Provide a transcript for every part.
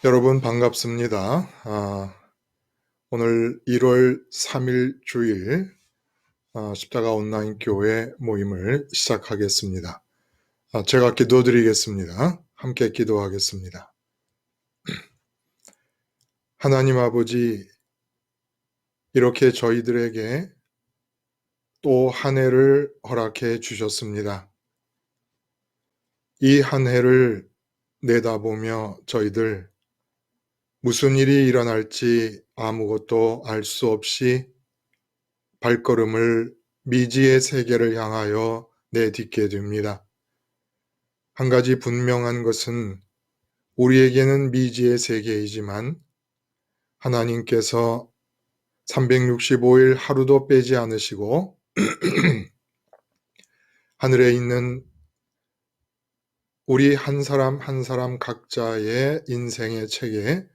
여러분 반갑습니다. 오늘 1월 3일 주일 십자가 온라인 교회 모임을 시작하겠습니다. 제가 기도드리겠습니다. 함께 기도하겠습니다. 하나님 아버지, 이렇게 저희들에게 또 한 해를 허락해 주셨습니다. 이 한 해를 내다보며 저희들 무슨 일이 일어날지 아무것도 알 수 없이 발걸음을 미지의 세계를 향하여 내딛게 됩니다. 한 가지 분명한 것은 우리에게는 미지의 세계이지만 하나님께서 365일 하루도 빼지 않으시고 하늘에 있는 우리 한 사람 한 사람 각자의 인생의 책에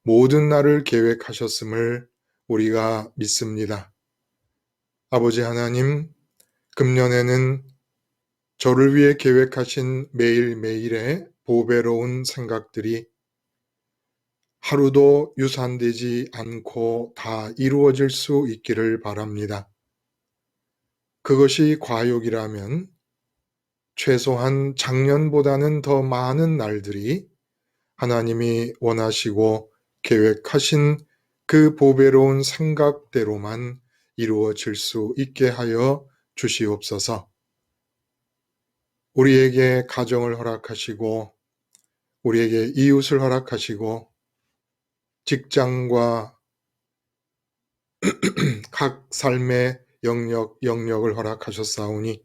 모든 날을 계획하셨음을 우리가 믿습니다. 아버지 하나님, 금년에는 저를 위해 계획하신 매일매일의 보배로운 생각들이 하루도 유산되지 않고 다 이루어질 수 있기를 바랍니다. 그것이 과욕이라면 최소한 작년보다는 더 많은 날들이 하나님이 원하시고 계획하신 그 보배로운 생각대로만 이루어질 수 있게 하여 주시옵소서. 우리에게 가정을 허락하시고 우리에게 이웃을 허락하시고 직장과 각 삶의 영역을 허락하셨사오니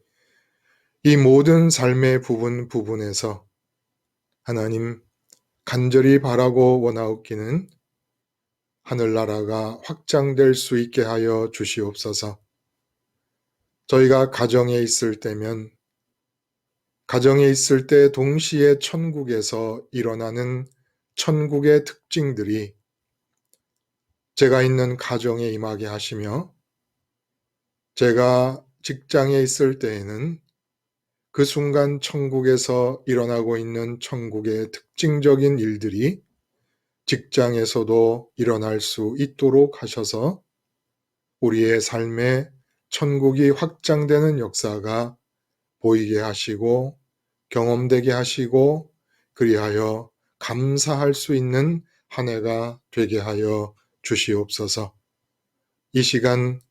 이 모든 삶의 부분에서 하나님 간절히 바라고 원하옵기는 하늘나라가 확장될 수 있게 하여 주시옵소서. 저희가 가정에 있을 때 동시에 천국에서 일어나는 천국의 특징들이 제가 있는 가정에 임하게 하시며 제가 직장에 있을 때에는 그 순간 천국에서 일어나고 있는 천국의 특징적인 일들이 직장에서도 일어날 수 있도록 하셔서 우리의 삶에 천국이 확장되는 역사가 보이게 하시고 경험되게 하시고 그리하여 감사할 수 있는 한 해가 되게 하여 주시옵소서. 이 시간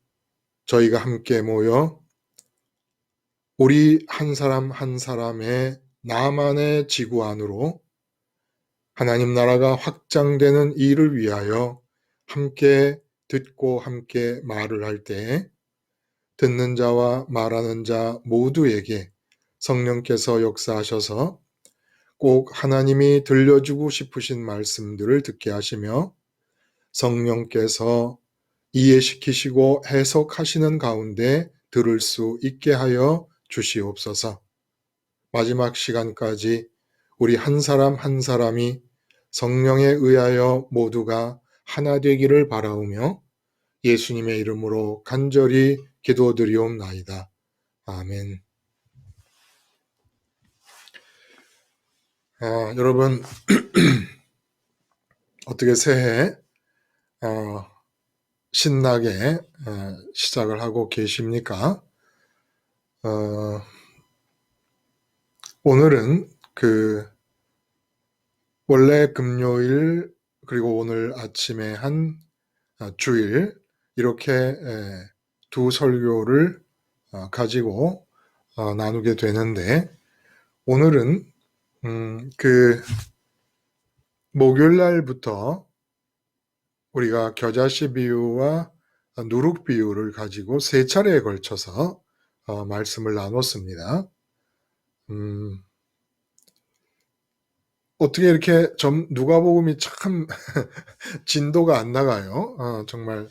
저희가 함께 모여 우리 한 사람 한 사람의 나만의 지구 안으로 하나님 나라가 확장되는 일을 위하여 함께 듣고 함께 말을 할 때 듣는 자와 말하는 자 모두에게 성령께서 역사하셔서 꼭 하나님이 들려주고 싶으신 말씀들을 듣게 하시며 성령께서 이해시키시고 해석하시는 가운데 들을 수 있게 하여 주시옵소서. 마지막 시간까지 우리 한 사람 한 사람이 성령에 의하여 모두가 하나 되기를 바라오며 예수님의 이름으로 간절히 기도드리옵나이다. 아멘. 여러분 어떻게 새해 신나게 시작을 하고 계십니까? 오늘은 원래 금요일 그리고 오늘 아침에 한 주일 이렇게 두 설교를 가지고 나누게 되는데 오늘은 목요일 날부터 우리가 겨자씨 비유와 누룩 비유를 가지고 세 차례에 걸쳐서 말씀을 나눴습니다. 어떻게 이렇게 누가복음이 참 진도가 안 나가요. 정말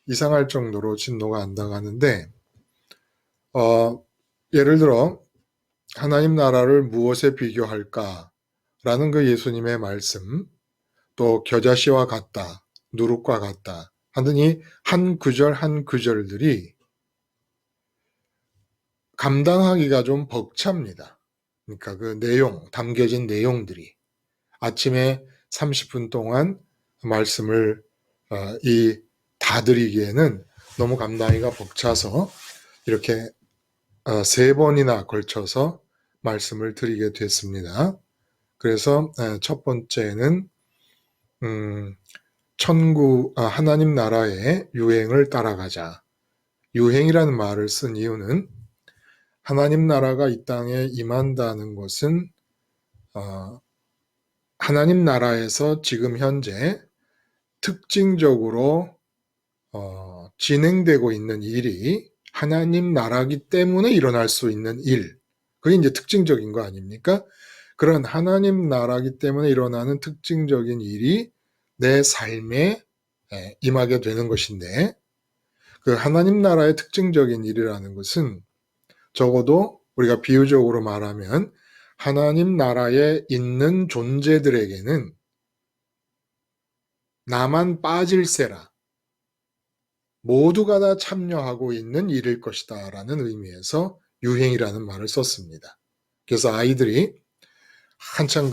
이상할 정도로 진도가 안 나가는데 예를 들어 하나님 나라를 무엇에 비교할까? 라는 그 예수님의 말씀, 또 겨자씨와 같다, 누룩과 같다 하는 이 한 구절 한 구절들이 감당하기가 좀 벅찹니다. 그러니까 그 내용, 담겨진 내용들이 아침에 30분 동안 말씀을 다 드리기에는 너무 감당이가 벅차서 이렇게 3번이나 걸쳐서 말씀을 드리게 됐습니다. 그래서 첫 번째는 하나님 나라의 유행을 따라가자. 유행이라는 말을 쓴 이유는 하나님 나라가 이 땅에 임한다는 것은 하나님 나라에서 지금 현재 특징적으로 진행되고 있는 일이 하나님 나라기 때문에 일어날 수 있는 일. 그게 이제 특징적인 거 아닙니까? 그런 하나님 나라기 때문에 일어나는 특징적인 일이 내 삶에 임하게 되는 것인데, 그 하나님 나라의 특징적인 일이라는 것은 적어도 우리가 비유적으로 말하면 하나님 나라에 있는 존재들에게는 나만 빠질세라, 모두가 다 참여하고 있는 일일 것이다 라는 의미에서 유행이라는 말을 썼습니다. 그래서 아이들이 한창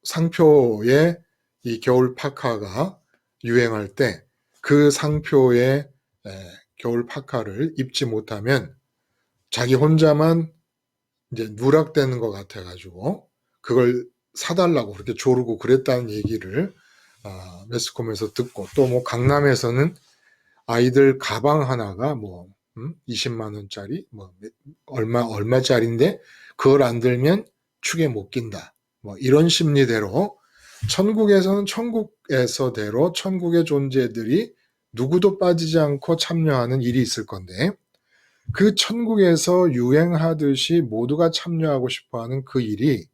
상표에 이 겨울 파카가 유행할 때 그 상표의 겨울 파카를 입지 못하면 자기 혼자만 이제 누락되는 것 같아가지고 그걸 사달라고 그렇게 조르고 그랬다는 얘기를 매스컴에서 듣고, 또 뭐 강남에서는 아이들 가방 하나가 20만 원짜리 얼마짜리인데 그걸 안 들면 축에 못 낀다. 뭐 이런 심리대로 천국에서는 천국에서대로 천국의 존재들이 누구도 빠지지 않고 참여하는 일이 있을 건데, 그 천국에서 유행하듯이 모두가 참여하고 싶어하는 그 일이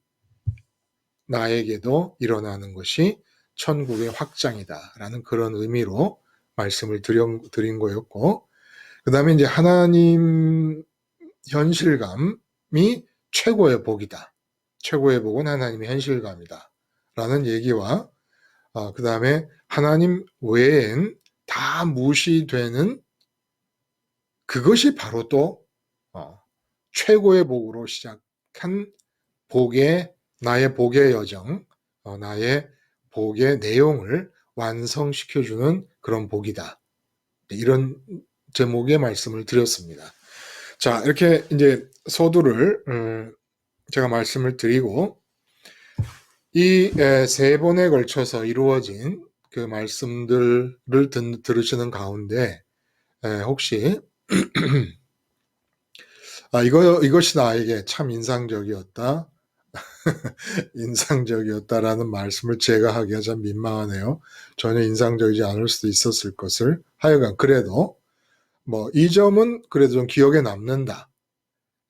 나에게도 일어나는 것이 천국의 확장이다라는 그런 의미로 말씀을 드린 거였고, 그 다음에 이제 하나님 현실감이 최고의 복이다. 최고의 복은 하나님의 현실감이다. 라는 얘기와, 그 다음에 하나님 외엔 다 무시되는 그것이 바로 또 최고의 복으로 시작한 나의 복의 여정, 나의 복의 내용을 완성시켜주는 그런 복이다. 이런 제목의 말씀을 드렸습니다. 자, 이렇게 이제 서두를 제가 말씀을 드리고, 이 3번에 걸쳐서 이루어진 그 말씀들을 들으시는 가운데 혹시 이것이 나에게 참 인상적이었다. 인상적이었다라는 말씀을 제가 하기가 참 민망하네요. 전혀 인상적이지 않을 수도 있었을 것을. 하여간 그래도 이 점은 그래도 좀 기억에 남는다.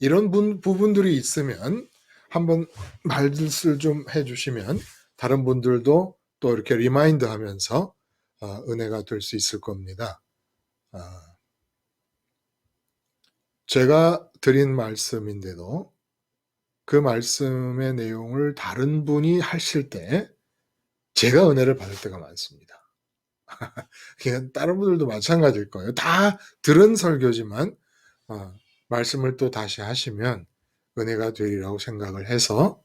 이런 부분들이 있으면 한번 말씀을 좀 해주시면 다른 분들도 또 이렇게 리마인드 하면서 은혜가 될 수 있을 겁니다. 제가 드린 말씀인데도 그 말씀의 내용을 다른 분이 하실 때 제가 은혜를 받을 때가 많습니다. 그냥 다른 분들도 마찬가지일 거예요. 다 들은 설교지만 말씀을 또 다시 하시면 은혜가 되리라고 생각을 해서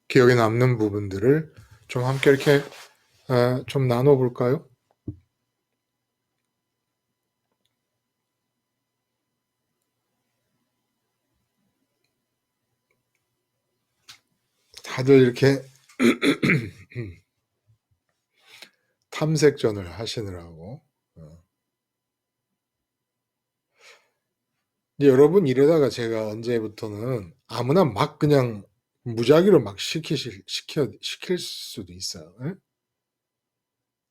기억에 남는 부분들을 좀 함께 이렇게 좀 나눠볼까요? 다들 이렇게 탐색전을 하시느라고. 여러분 이러다가 제가 언제부터는 아무나 막 그냥 무작위로 막 시킬 수도 있어요. 에?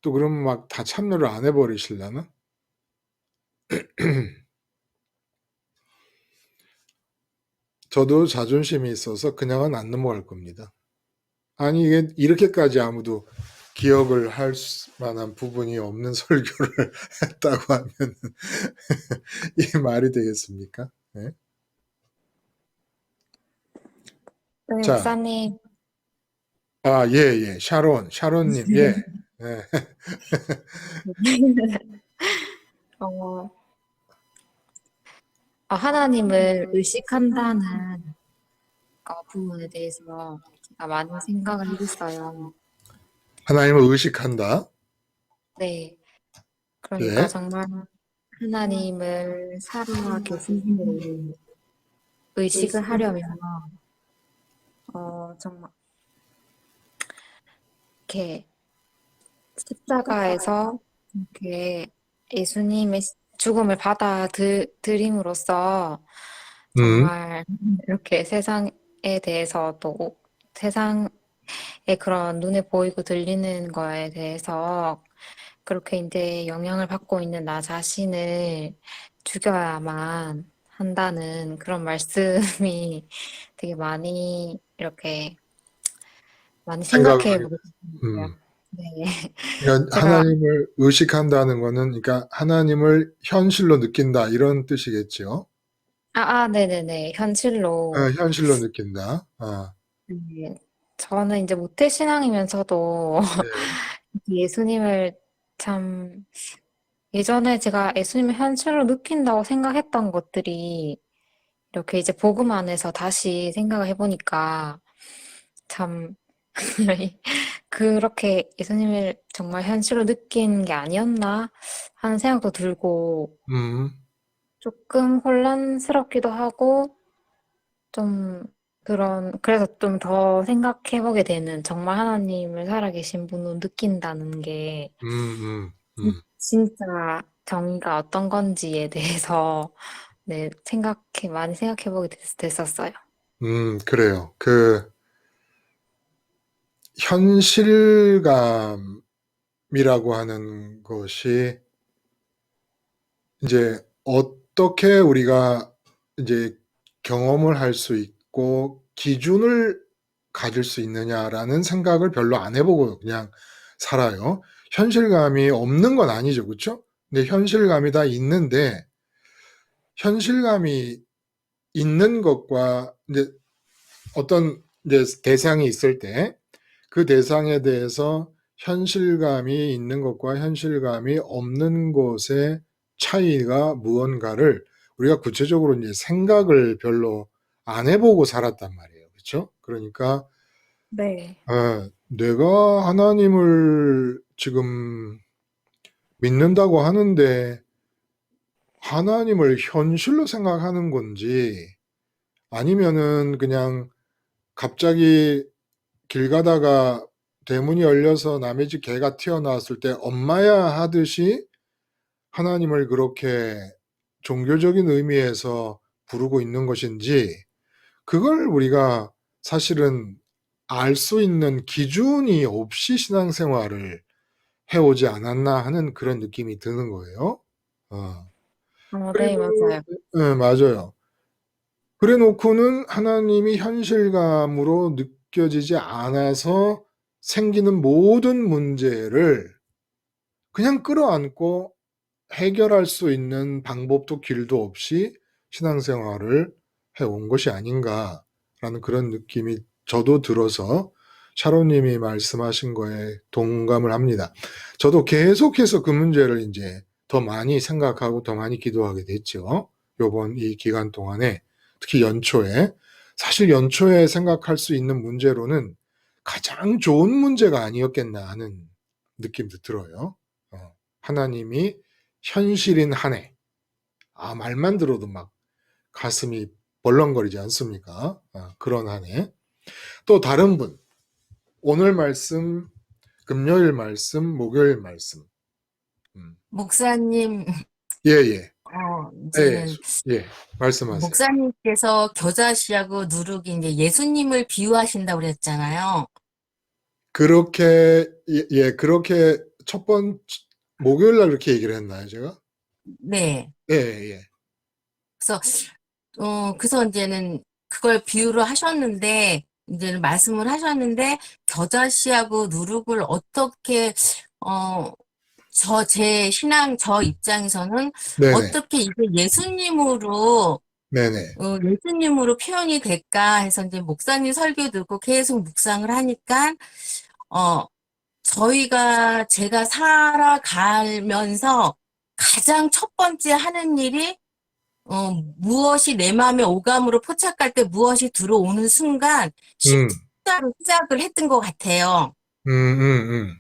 또 그러면 막 다 참여를 안 해버리실라나? 저도 자존심이 있어서 그냥은 안 넘어갈 겁니다. 아니 이게 이렇게까지 아무도 기억을 할 만한 부분이 없는 설교를 했다고 하면 이 말이 되겠습니까? 네? 네, 자, 목사님. 예. 샤론님, 예. 네. 어, 하나님을 의식한다는 부분에 대해서 많이 생각을 해봤어요. 하나님을 의식한다. 네. 그러니까 예. 정말 하나님을 살아 계신 분으로 의식을 하려면, 정말 이렇게 십자가에서 이렇게 예수님의 죽음을 받아들임으로써 음, 정말 이렇게 세상에 대해서 또 세상의 그런 눈에 보이고 들리는 거에 대해서 그렇게 이제 영향을 받고 있는 나 자신을 죽여야만 한다는 그런 말씀이 되게 많이 이렇게 많이 생각을, 생각해 보게 됐어요. 음. 네. 그러니까 제가 하나님을 의식한다는 거는, 그러니까 하나님을 현실로 느낀다, 이런 뜻이겠죠. 네네네. 현실로 현실로 느낀다. 네. 저는 이제 모태신앙이면서도 네. 예수님을 참 예전에 제가 예수님을 현실로 느낀다고 생각했던 것들이 이렇게 이제 복음 안에서 다시 생각을 해보니까 참 그렇게 예수님을 정말 현실로 느낀 게 아니었나 하는 생각도 들고 음, 조금 혼란스럽기도 하고 좀 그래서 좀 더 생각해보게 되는 정말 하나님을 살아계신 분으로 느낀다는 게 음, 음, 음, 진짜 정의가 어떤 건지에 대해서 네, 많이 생각해보게 됐었어요. 그래요. 그, 현실감이라고 하는 것이 이제 어떻게 우리가 이제 경험을 할 수 있고 기준을 가질 수 있느냐라는 생각을 별로 안 해보고 그냥 살아요. 현실감이 없는 건 아니죠, 그렇죠? 근데 현실감이 다 있는데 현실감이 있는 것과 이제 어떤 이제 대상이 있을 때 그 대상에 대해서 현실감이 있는 것과 현실감이 없는 것의 차이가 무언가를 우리가 구체적으로 이제 생각을 별로 안 해보고 살았단 말이에요. 그렇죠? 그러니까 네. 내가 하나님을 지금 믿는다고 하는데 하나님을 현실로 생각하는 건지 아니면은 그냥 갑자기 길 가다가 대문이 열려서 남의 집 개가 튀어나왔을 때 엄마야 하듯이 하나님을 그렇게 종교적인 의미에서 부르고 있는 것인지 그걸 우리가 사실은 알 수 있는 기준이 없이 신앙생활을 해오지 않았나 하는 그런 느낌이 드는 거예요. 어. 네, 그리고 맞아요. 네, 맞아요. 그래 놓고는 하나님이 현실감으로 느껴지지 않아서 생기는 모든 문제를 그냥 끌어안고 해결할 수 있는 방법도 길도 없이 신앙생활을 해온 것이 아닌가라는 그런 느낌이 저도 들어서 샤론님이 말씀하신 거에 동감을 합니다. 저도 계속해서 그 문제를 이제 더 많이 생각하고 더 많이 기도하게 됐죠. 요번 이 기간 동안에 특히 연초에 사실 연초에 생각할 수 있는 문제로는 가장 좋은 문제가 아니었겠나 하는 느낌도 들어요. 하나님이 현실인 한 해. 말만 들어도 막 가슴이 벌렁거리지 않습니까? 그런 한 해. 또 다른 분, 오늘 말씀, 금요일 말씀, 목요일 말씀. 음. 목사님, 예, 예. 예, 이제는 예. 말씀하세요. 목사님께서 겨자씨하고 누룩이 이제 예수님을 비유하신다고 그랬잖아요. 그렇게, 예, 그렇게 첫 번, 목요일 날 그렇게 얘기를 했나요, 제가? 네. 예, 예. 그래서, 그래서 이제는 그걸 비유를 하셨는데, 이제는 말씀을 하셨는데, 겨자씨하고 누룩을 어떻게, 어, 저 입장에서는 네네, 어떻게 이게 네네. 예수님으로 표현이 될까 해서 이제 목사님 설교 듣고 계속 묵상을 하니까, 어, 제가 살아가면서 가장 첫 번째 하는 일이, 무엇이 내 마음에 오감으로 포착할 때 무엇이 들어오는 순간 음, 십자로 시작을 했던 것 같아요. 음, 음,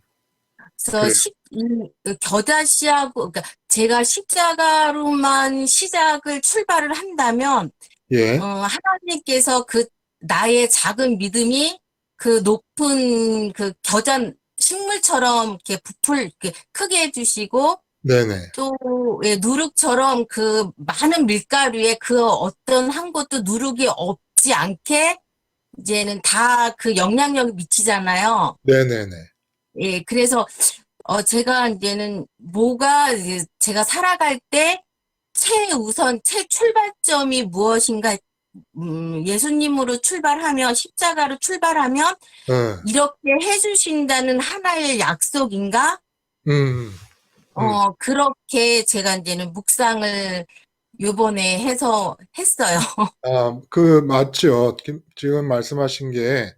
그래서 그래. 겨자씨하고, 그러니까 제가 십자가로만 시작을 출발을 한다면, 예, 하나님께서 그 나의 작은 믿음이 그 높은 그 겨자 식물처럼 이렇게 이렇게 크게 해주시고, 네네. 또 예, 누룩처럼 그 많은 밀가루에 그 어떤 한 것도 누룩이 없지 않게 이제는 다 그 영향력이 미치잖아요. 네네네. 예, 그래서 제가 이제는 뭐가 이제 제가 살아갈 때 최우선, 최출발점이 무엇인가, 예수님으로 출발하면, 십자가로 출발하면 어, 이렇게 해주신다는 하나의 약속인가? 음, 음. 그렇게 제가 이제는 묵상을 요번에 해서 했어요. 맞죠. 지금 말씀하신 게,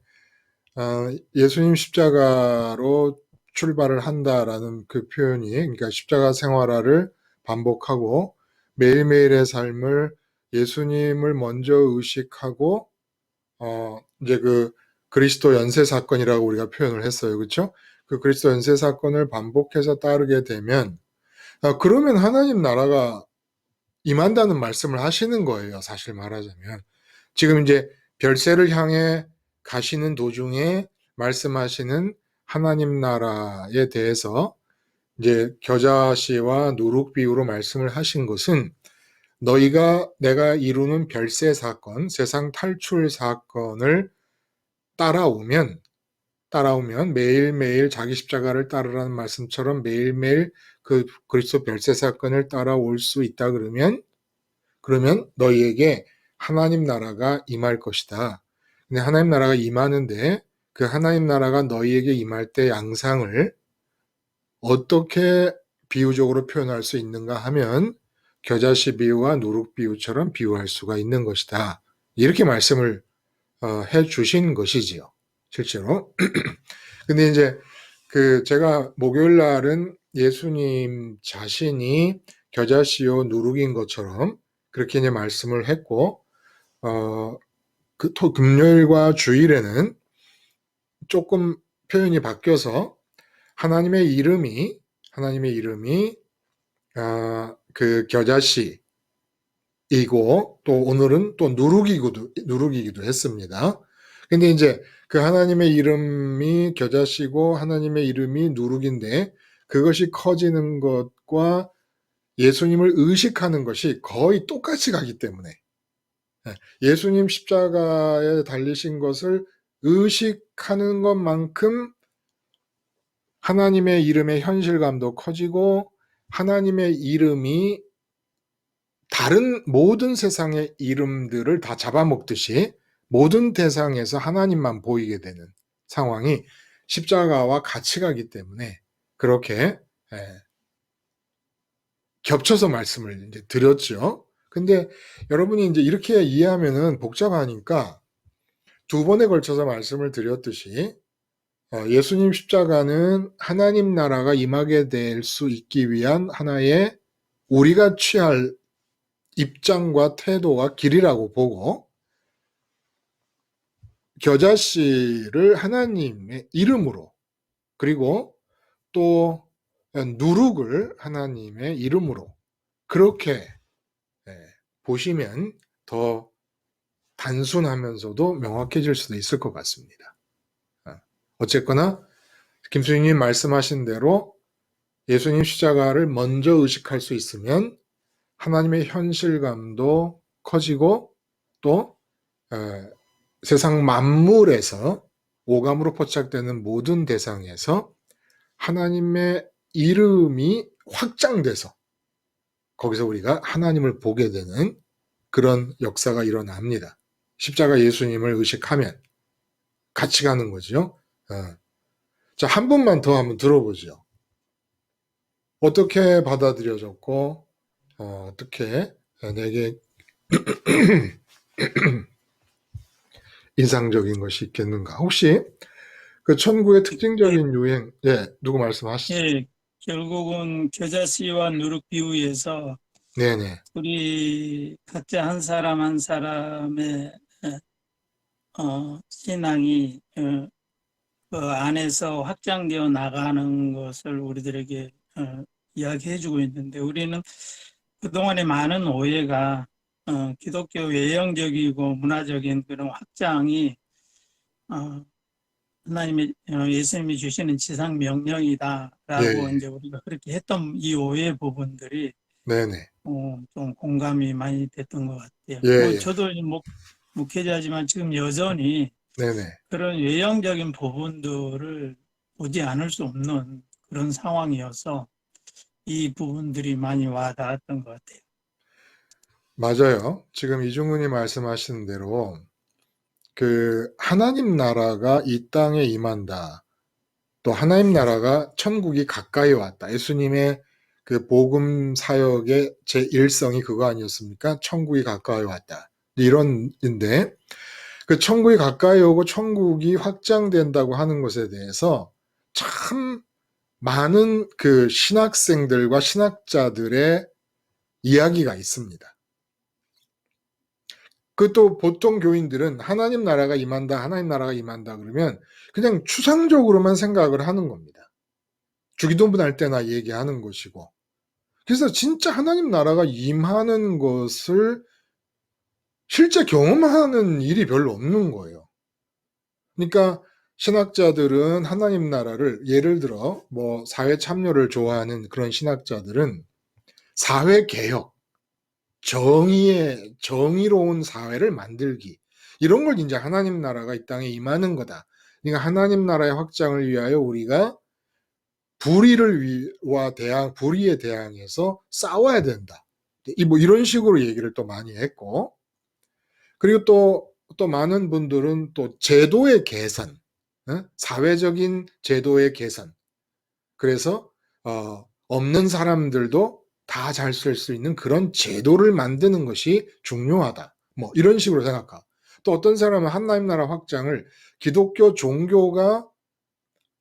예수님 십자가로 출발을 한다라는 그 표현이, 그러니까 십자가 생활화를 반복하고 매일매일의 삶을 예수님을 먼저 의식하고, 이제 그 그리스도 연쇄 사건이라고 우리가 표현을 했어요. 그렇죠? 그 그리스도 연쇄 사건을 반복해서 따르게 되면, 그러면 하나님 나라가 임한다는 말씀을 하시는 거예요. 사실 말하자면. 지금 이제 별세를 향해 가시는 도중에 말씀하시는 하나님 나라에 대해서 이제 겨자씨와 누룩 비유로 말씀을 하신 것은 너희가 내가 이루는 별세 사건, 세상 탈출 사건을 따라오면 매일매일 자기 십자가를 따르라는 말씀처럼 매일매일 그 그리스도 별세 사건을 따라올 수 있다 그러면 너희에게 하나님 나라가 임할 것이다. 근데 하나님 나라가 임하는데 그 하나님 나라가 너희에게 임할 때 양상을 어떻게 비유적으로 표현할 수 있는가 하면 겨자씨 비유와 누룩 비유처럼 비유할 수가 있는 것이다. 이렇게 말씀을 해 주신 것이지요. 실제로. 근데 이제 그 제가 목요일 날은 예수님 자신이 겨자씨요 누룩인 것처럼 그렇게 이제 말씀을 했고, 금요일과 주일에는 조금 표현이 바뀌어서 하나님의 이름이, 그 겨자씨이고, 또 오늘은 또 누룩이기도 했습니다. 근데 이제 그 하나님의 이름이 겨자씨고 하나님의 이름이 누룩인데 그것이 커지는 것과 예수님을 의식하는 것이 거의 똑같이 가기 때문에 예수님 십자가에 달리신 것을 의식하는 것만큼 하나님의 이름의 현실감도 커지고 하나님의 이름이 다른 모든 세상의 이름들을 다 잡아먹듯이 모든 대상에서 하나님만 보이게 되는 상황이 십자가와 같이 가기 때문에 그렇게 겹쳐서 말씀을 이제 드렸죠. 근데 여러분이 이제 이렇게 이해하면은 복잡하니까 두 번에 걸쳐서 말씀을 드렸듯이 예수님 십자가는 하나님 나라가 임하게 될 수 있기 위한 하나의 우리가 취할 입장과 태도와 길이라고 보고 겨자씨를 하나님의 이름으로 그리고 또 누룩을 하나님의 이름으로 그렇게 보시면 더 단순하면서도 명확해질 수도 있을 것 같습니다. 어쨌거나 김수희님 말씀하신 대로 예수님 십자가를 먼저 의식할 수 있으면 하나님의 현실감도 커지고 또 세상 만물에서 오감으로 포착되는 모든 대상에서 하나님의 이름이 확장돼서 거기서 우리가 하나님을 보게 되는 그런 역사가 일어납니다. 십자가 예수님을 의식하면 같이 가는 거죠. 자, 한 분만 더 한번 들어보죠. 어떻게 받아들여졌고 어떻게 내게 인상적인 것이 있겠는가? 혹시 그 천국의 특징적인 유행, 누구 말씀하시죠? 예, 결국은 겨자씨와 누룩 비유에서 네네. 우리 각자 한 사람 한 사람의 신앙이 그 안에서 확장되어 나가는 것을 우리들에게 이야기해주고 있는데 우리는 그동안의 많은 오해가 기독교 외형적이고 문화적인 그런 확장이 어, 하나님의 예수님이 주시는 지상 명령이다라고 예, 이제 우리가 그렇게 했던 이 오해 부분들이 네네. 좀 공감이 많이 됐던 것 같아요. 예, 뭐 예. 저도 목회자지만 지금 여전히 네네. 그런 외형적인 부분들을 보지 않을 수 없는 그런 상황이어서 이 부분들이 많이 와 닿았던 것 같아요. 맞아요. 지금 이중근이 말씀하시는 대로 그 하나님 나라가 이 땅에 임한다. 또 하나님 나라가 천국이 가까이 왔다. 예수님의 그 복음 사역의 제1성이 그거 아니었습니까? 천국이 가까이 왔다. 이런인데 그 천국이 가까이 오고 천국이 확장된다고 하는 것에 대해서 참 많은 그 신학생들과 신학자들의 이야기가 있습니다. 그 또 보통 교인들은 하나님 나라가 임한다, 하나님 나라가 임한다 그러면 그냥 추상적으로만 생각을 하는 겁니다. 주기도문 할 때나 얘기하는 것이고. 그래서 진짜 하나님 나라가 임하는 것을 실제 경험하는 일이 별로 없는 거예요. 그러니까 신학자들은 하나님 나라를 예를 들어 뭐 사회 참여를 좋아하는 그런 신학자들은 사회 개혁, 정의로운 사회를 만들기 이런 걸 이제 하나님 나라가 이 땅에 임하는 거다. 그러니까 하나님 나라의 확장을 위하여 우리가 불의에 대항해서 싸워야 된다. 뭐 이런 식으로 얘기를 또 많이 했고, 그리고 또 많은 분들은 또 제도의 개선, 사회적인 제도의 개선. 그래서 없는 사람들도 다 잘 쓸 수 있는 그런 제도를 만드는 것이 중요하다. 뭐 이런 식으로 생각하고. 또 어떤 사람은 하나님 나라 확장을 기독교 종교가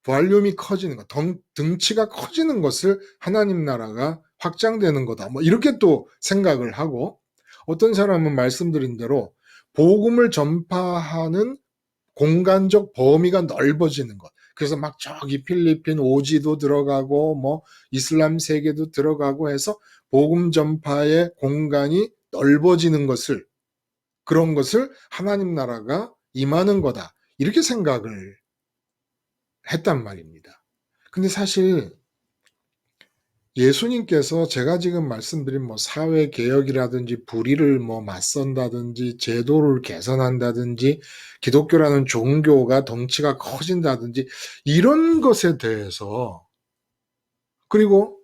볼륨이 커지는 것, 등치가 커지는 것을 하나님 나라가 확장되는 거다. 뭐 이렇게 또 생각을 하고 어떤 사람은 말씀드린 대로 복음을 전파하는 공간적 범위가 넓어지는 것. 그래서 막 저기 필리핀 오지도 들어가고 뭐 이슬람 세계도 들어가고 해서 복음 전파의 공간이 넓어지는 것을 그런 것을 하나님 나라가 임하는 거다. 이렇게 생각을 했단 말입니다. 근데 사실 예수님께서 제가 지금 말씀드린 뭐 사회 개혁이라든지 불의를 뭐 맞선다든지 제도를 개선한다든지 기독교라는 종교가 덩치가 커진다든지 이런 것에 대해서 그리고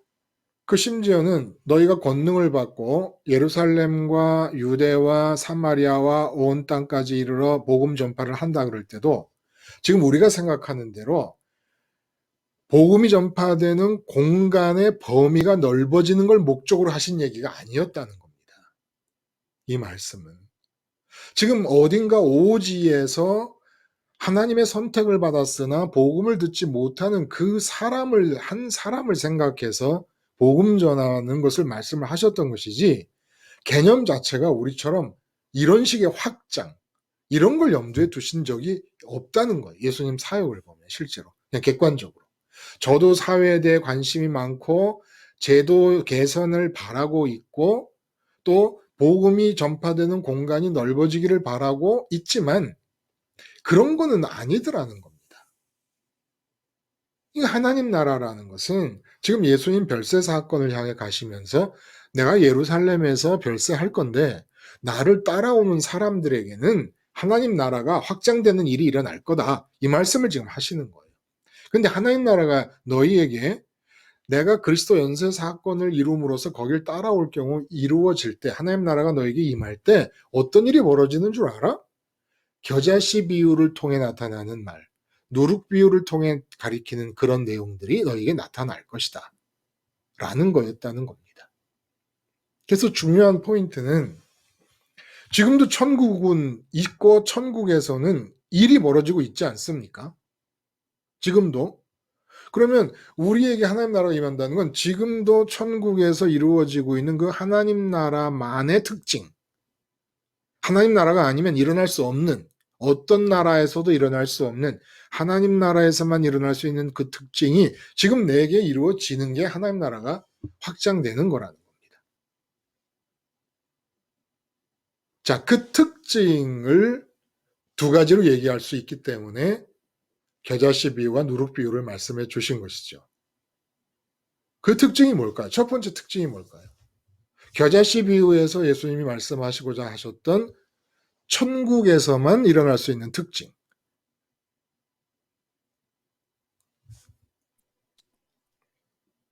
그 심지어는 너희가 권능을 받고 예루살렘과 유대와 사마리아와 온 땅까지 이르러 복음 전파를 한다 그럴 때도 지금 우리가 생각하는 대로 복음이 전파되는 공간의 범위가 넓어지는 걸 목적으로 하신 얘기가 아니었다는 겁니다. 이 말씀은. 지금 어딘가 오지에서 하나님의 선택을 받았으나 복음을 듣지 못하는 한 사람을 생각해서 복음 전하는 것을 말씀을 하셨던 것이지 개념 자체가 우리처럼 이런 식의 확장, 이런 걸 염두에 두신 적이 없다는 거예요. 예수님 사역을 보면 실제로. 그냥 객관적으로. 저도 사회에 대해 관심이 많고 제도 개선을 바라고 있고 또 복음이 전파되는 공간이 넓어지기를 바라고 있지만 그런 거는 아니더라는 겁니다. 이 하나님 나라라는 것은 지금 예수님 별세 사건을 향해 가시면서 내가 예루살렘에서 별세할 건데 나를 따라오는 사람들에게는 하나님 나라가 확장되는 일이 일어날 거다. 이 말씀을 지금 하시는 거예요. 근데 하나님 나라가 너희에게 내가 그리스도 연쇄 사건을 이룸으로써 거길 따라올 경우 이루어질 때 하나님 나라가 너에게 임할 때 어떤 일이 벌어지는 줄 알아? 겨자씨 비유를 통해 나타나는 말, 누룩 비유를 통해 가리키는 그런 내용들이 너에게 나타날 것이다. 라는 거였다는 겁니다. 그래서 중요한 포인트는 지금도 천국은 있고 천국에서는 일이 벌어지고 있지 않습니까? 지금도. 그러면 우리에게 하나님 나라가 임한다는 건 지금도 천국에서 이루어지고 있는 그 하나님 나라만의 특징, 하나님 나라가 아니면 일어날 수 없는 어떤 나라에서도 일어날 수 없는 하나님 나라에서만 일어날 수 있는 그 특징이 지금 내게 이루어지는 게 하나님 나라가 확장되는 거라는 겁니다. 자, 그 특징을 두 가지로 얘기할 수 있기 때문에 겨자씨 비유와 누룩 비유를 말씀해 주신 것이죠. 그 특징이 뭘까요? 첫 번째 특징이 뭘까요? 겨자씨 비유에서 예수님이 말씀하시고자 하셨던 천국에서만 일어날 수 있는 특징.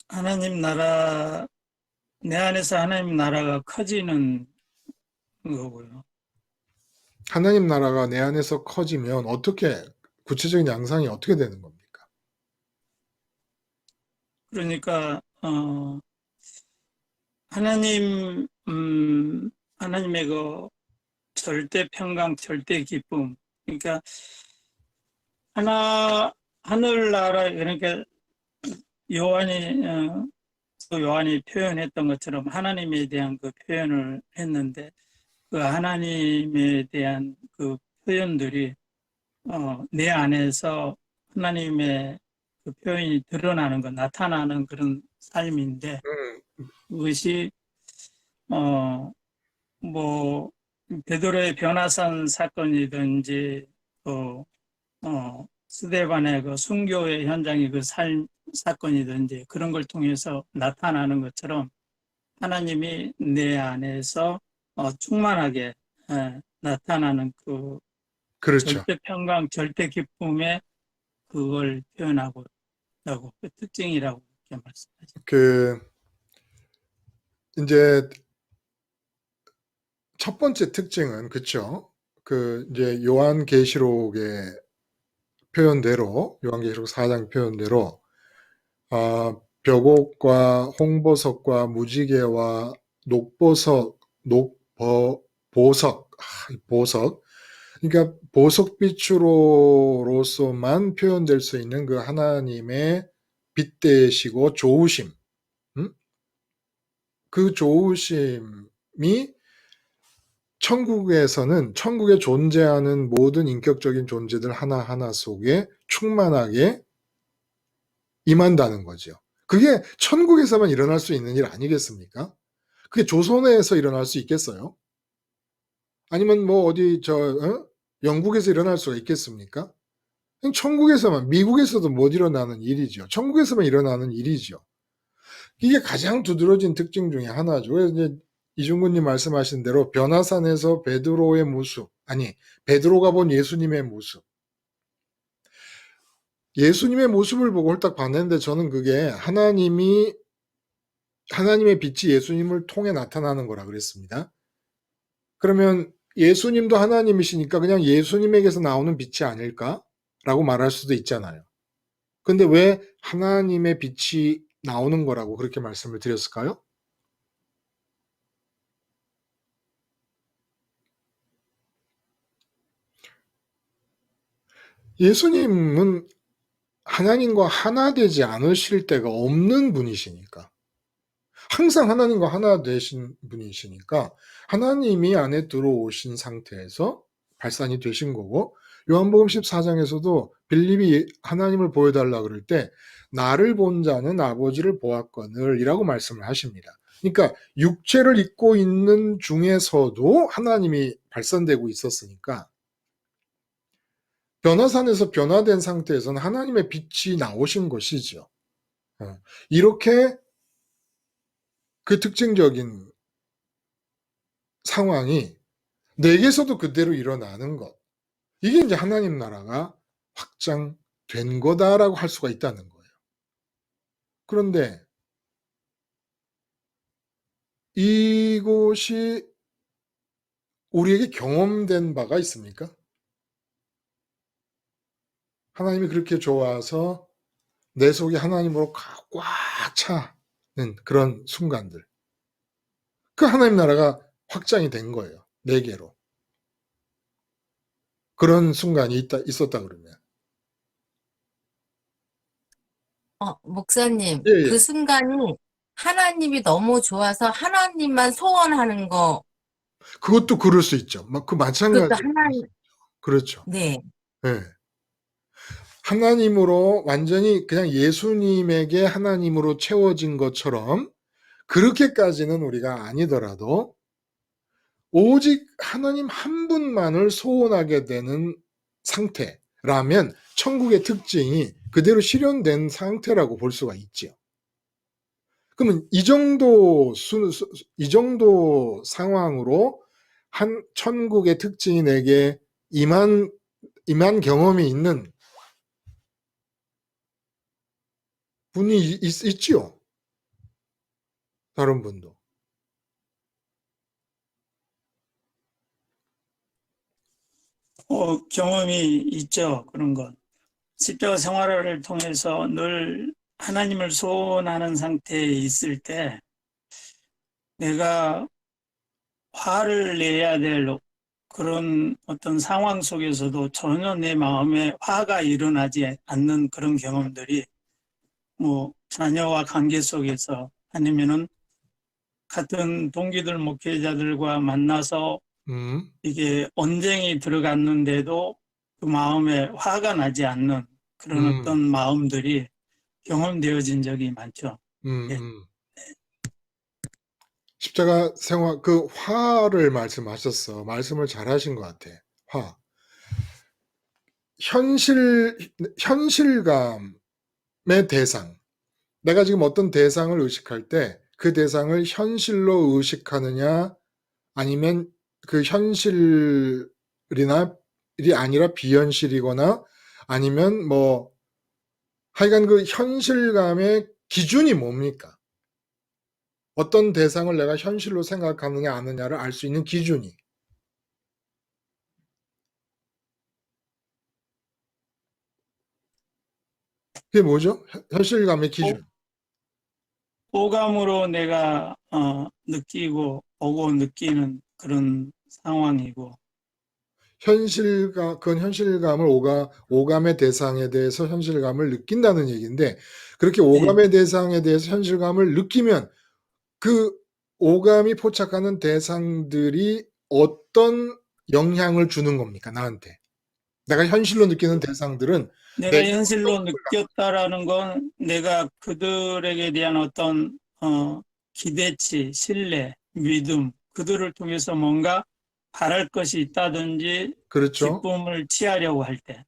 하나님 나라, 내 안에서 하나님 나라가 커지는 거고요. 하나님 나라가 내 안에서 커지면 어떻게, 구체적인 양상이 어떻게 되는 겁니까? 그러니까 하나님의 그 절대 평강, 절대 기쁨. 그러니까 하늘나라, 그러니까 요한이 표현했던 것처럼 하나님에 대한 그 표현을 했는데, 그 하나님에 대한 그 표현들이 내 안에서 하나님의 그 표현이 드러나는 것, 나타나는 그런 삶인데, 그것이 뭐 베드로의 변화산 사건이든지 스데반의 그 순교의 현장의 그 삶 사건이든지 그런 걸 통해서 나타나는 것처럼 하나님이 내 안에서 충만하게 나타나는 그 그렇죠. 절대 평강, 절대 기쁨의 그걸 표현하고 있다고, 그 특징이라고 이렇게 말씀하죠. 이제 첫 번째 특징은, 그쵸? 이제 요한계시록의 표현대로, 요한계시록 4장 표현대로, 벽옥과 홍보석과 무지개와 보석. 그러니까 보석빛으로서만 표현될 수 있는 그 하나님의 빛 되시고 좋으심, 그 좋으심이 천국에서는 천국에 존재하는 모든 인격적인 존재들 하나하나 속에 충만하게 임한다는 거죠. 그게 천국에서만 일어날 수 있는 일 아니겠습니까? 그게 조선에서 일어날 수 있겠어요? 아니면 뭐 어디 영국에서 일어날 수가 있겠습니까? 천국에서만, 미국에서도 못 일어나는 일이죠. 천국에서만 일어나는 일이죠. 이게 가장 두드러진 특징 중에 하나죠. 그래서 이제 이중근님 말씀하신 대로 변화산에서 베드로의 모습, 베드로가 본 예수님의 모습. 예수님의 모습을 보고 홀딱 봤는데 저는 그게 하나님의 빛이 예수님을 통해 나타나는 거라 그랬습니다. 그러면 예수님도 하나님이시니까 그냥 예수님에게서 나오는 빛이 아닐까라고 말할 수도 있잖아요. 근데 왜 하나님의 빛이 나오는 거라고 그렇게 말씀을 드렸을까요? 예수님은 하나님과 하나 되지 않으실 때가 없는 분이시니까, 항상 하나님과 하나 되신 분이시니까 하나님이 안에 들어오신 상태에서 발산이 되신 거고, 요한복음 14장에서도 빌립이 하나님을 보여달라 그럴 때 나를 본 자는 아버지를 보았거늘 이라고 말씀을 하십니다. 그러니까 육체를 입고 있는 중에서도 하나님이 발산되고 있었으니까 변화산에서 변화된 상태에서는 하나님의 빛이 나오신 것이죠. 이렇게 그 특징적인 상황이 내게서도 그대로 일어나는 것. 이게 이제 하나님 나라가 확장된 거다라고 할 수가 있다는 거예요. 그런데 이곳이 우리에게 경험된 바가 있습니까? 하나님이 그렇게 좋아서 내 속이 하나님으로 꽉 차는 그런 순간들. 그 하나님 나라가 확장이 된 거예요. 내게로. 그런 순간이 있었다 그러면. 목사님, 예, 예. 그 순간이 하나님이 너무 좋아서 하나님만 소원하는 거, 그것도 그럴 수 있죠. 그 마찬가지. 그것도 하나님, 그렇죠. 네. 예. 하나님으로 완전히 그냥 예수님에게 하나님으로 채워진 것처럼 그렇게까지는 우리가 아니더라도 오직 하나님 한 분만을 소원하게 되는 상태라면 천국의 특징이 그대로 실현된 상태라고 볼 수가 있지요. 그러면 이 정도 상황으로 한 천국의 특징이 내게 임한 경험이 있는 분이 있지요. 다른 분도. 경험이 있죠. 그런 것. 십자가 생활을 통해서 늘 하나님을 소원하는 상태에 있을 때 내가 화를 내야 될 그런 어떤 상황 속에서도 전혀 내 마음에 화가 일어나지 않는 그런 경험들이 뭐 자녀와 관계 속에서 아니면은 같은 동기들 목회자들과 만나서 이게 언쟁이 들어갔는데도 그 마음에 화가 나지 않는 그런 어떤 마음들이 경험되어진 적이 많죠. 예. 십자가 생활 그 화를 말씀하셨어. 말씀을 잘하신 것 같아. 화. 현실감의 대상. 내가 지금 어떤 대상을 의식할 때 그 대상을 현실로 의식하느냐 아니면 그 현실이나 이 아니라 비현실이거나 아니면 뭐 하여간 그 현실감의 기준이 뭡니까? 어떤 대상을 내가 현실로 생각하느냐 아느냐를 알 수 있는 기준이. 그게 뭐죠? 현실감의 기준. 오감으로 내가 느끼고 보고 느끼는 그런 상황이고 그건 현실감을 오감의 대상에 대해서 현실감을 느낀다는 얘기인데 그렇게 네. 오감의 대상에 대해서 현실감을 느끼면 그 오감이 포착하는 대상들이 어떤 영향을 주는 겁니까? 나한테. 내가 현실로 느끼는 대상들은 내가 현실로 느꼈다라는 건 내가 그들에게 대한 어떤 기대치, 신뢰, 믿음 그들을 통해서 뭔가 바랄 것이 있다든지 그렇죠. 기쁨을 취하려고 할 때.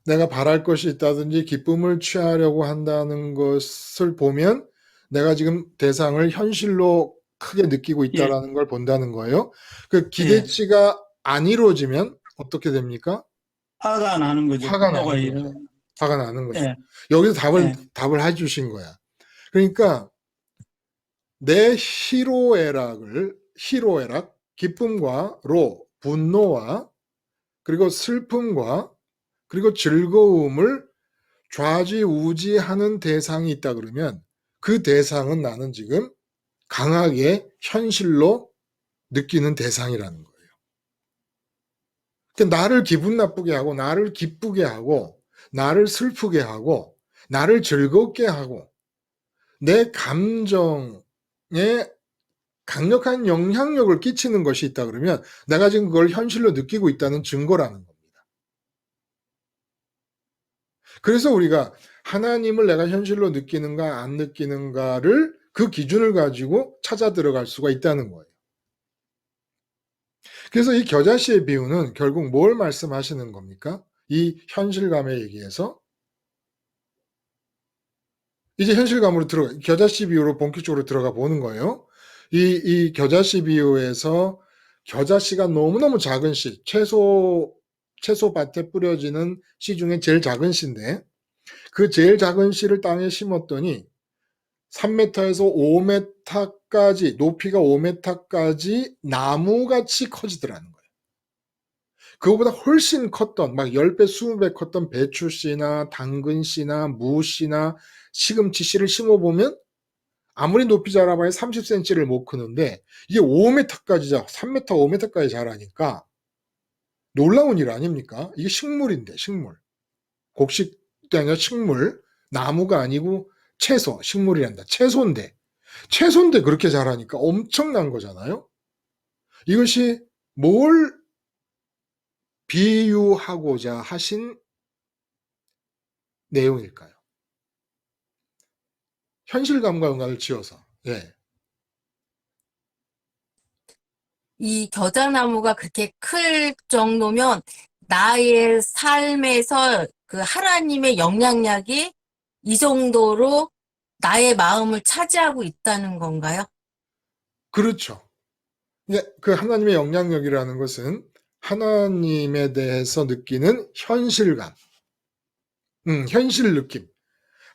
내가 바랄 것이 있다든지 기쁨을 취하려고 한다는 것을 보면 내가 지금 대상을 현실로 크게 느끼고 예, 있다라는 걸 본다는 거예요. 그 예. 기대치가 안 이루어지면 어떻게 됩니까? 화가 나는 거죠. 화가 분노가 나는 거죠. 일어나는. 화가 나는 거죠. 예, 여기서 예. 답을 해주신 거야. 그러니까 내 희로애락, 기쁨과 분노와 그리고 슬픔과 그리고 즐거움을 좌지우지하는 대상이 있다 그러면 그 대상은 나는 지금 강하게 현실로 느끼는 대상이라는 거예요. 그러니까 나를 기분 나쁘게 하고 나를 기쁘게 하고 나를 슬프게 하고 나를 즐겁게 하고 내 감정에 강력한 영향력을 끼치는 것이 있다 그러면 내가 지금 그걸 현실로 느끼고 있다는 증거라는 겁니다. 그래서 우리가 하나님을 내가 현실로 느끼는가 안 느끼는가를 그 기준을 가지고 찾아 들어갈 수가 있다는 거예요. 그래서 이 겨자씨의 비유는 결국 뭘 말씀하시는 겁니까? 이 현실감에 얘기해서 이제 현실감으로 겨자씨 비유로 본격적으로 들어가 보는 거예요. 이 겨자씨 비유에서 겨자씨가 너무너무 작은 씨, 채소밭에 뿌려지는 씨 중에 제일 작은 씨인데 그 제일 작은 씨를 땅에 심었더니 3m에서 5m까지 높이가 5m까지 나무같이 커지더라는 거예요. 그거보다 훨씬 컸던 막 10배, 20배 컸던 배추씨나 당근씨나 무씨나 시금치씨를 심어보면 아무리 높이 자라봐야 30cm를 못 크는데 이게 5m까지 3m, 5m까지 자라니까 놀라운 일 아닙니까? 이게 식물인데 식물. 곡식도 아니라 식물. 나무가 아니고 식물이란다. 채소인데 그렇게 자라니까 엄청난 거잖아요. 이것이 뭘 비유하고자 하신 내용일까요? 현실감과 연관을 지어서. 예. 이 겨자나무가 그렇게 클 정도면 나의 삶에서 그 하나님의 영향력이 이 정도로 나의 마음을 차지하고 있다는 건가요? 그렇죠. 예, 그 하나님의 영향력이라는 것은 하나님에 대해서 느끼는 현실감, 현실 느낌.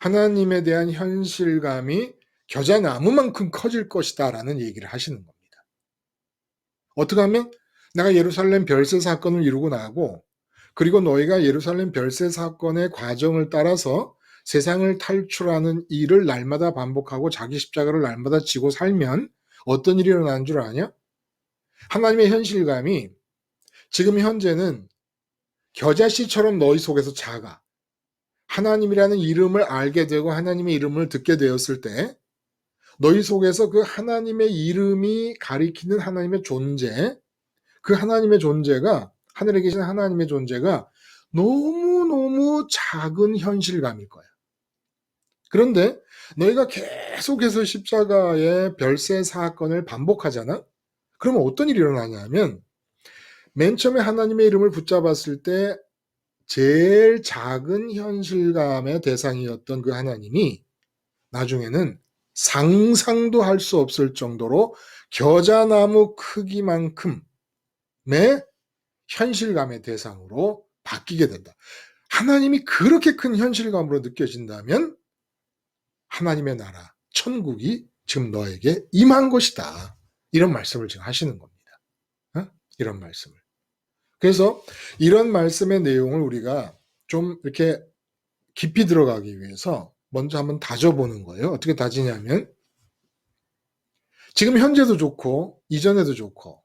하나님에 대한 현실감이 겨자나무만큼 커질 것이다라는 얘기를 하시는 겁니다. 어떻게 하면 내가 예루살렘 별세 사건을 이루고 나고 그리고 너희가 예루살렘 별세 사건의 과정을 따라서 세상을 탈출하는 일을 날마다 반복하고 자기 십자가를 날마다 지고 살면 어떤 일이 일어나는 줄 아냐? 하나님의 현실감이 지금 현재는 겨자씨처럼 너희 속에서 작아. 하나님이라는 이름을 알게 되고 하나님의 이름을 듣게 되었을 때 너희 속에서 그 하나님의 이름이 가리키는 하나님의 존재, 그 하나님의 존재가, 하늘에 계신 하나님의 존재가 너무너무 작은 현실감일 거야. 그런데 너희가 계속해서 십자가의 별세 사건을 반복하잖아? 그러면 어떤 일이 일어나냐면 맨 처음에 하나님의 이름을 붙잡았을 때 제일 작은 현실감의 대상이었던 그 하나님이 나중에는 상상도 할 수 없을 정도로 겨자나무 크기만큼의 현실감의 대상으로 바뀌게 된다. 하나님이 그렇게 큰 현실감으로 느껴진다면 하나님의 나라, 천국이 지금 너에게 임한 것이다. 이런 말씀을 지금 하시는 겁니다. 이런 말씀을. 그래서 이런 말씀의 내용을 우리가 좀 이렇게 깊이 들어가기 위해서 먼저 한번 다져보는 거예요. 어떻게 다지냐면 지금 현재도 좋고 이전에도 좋고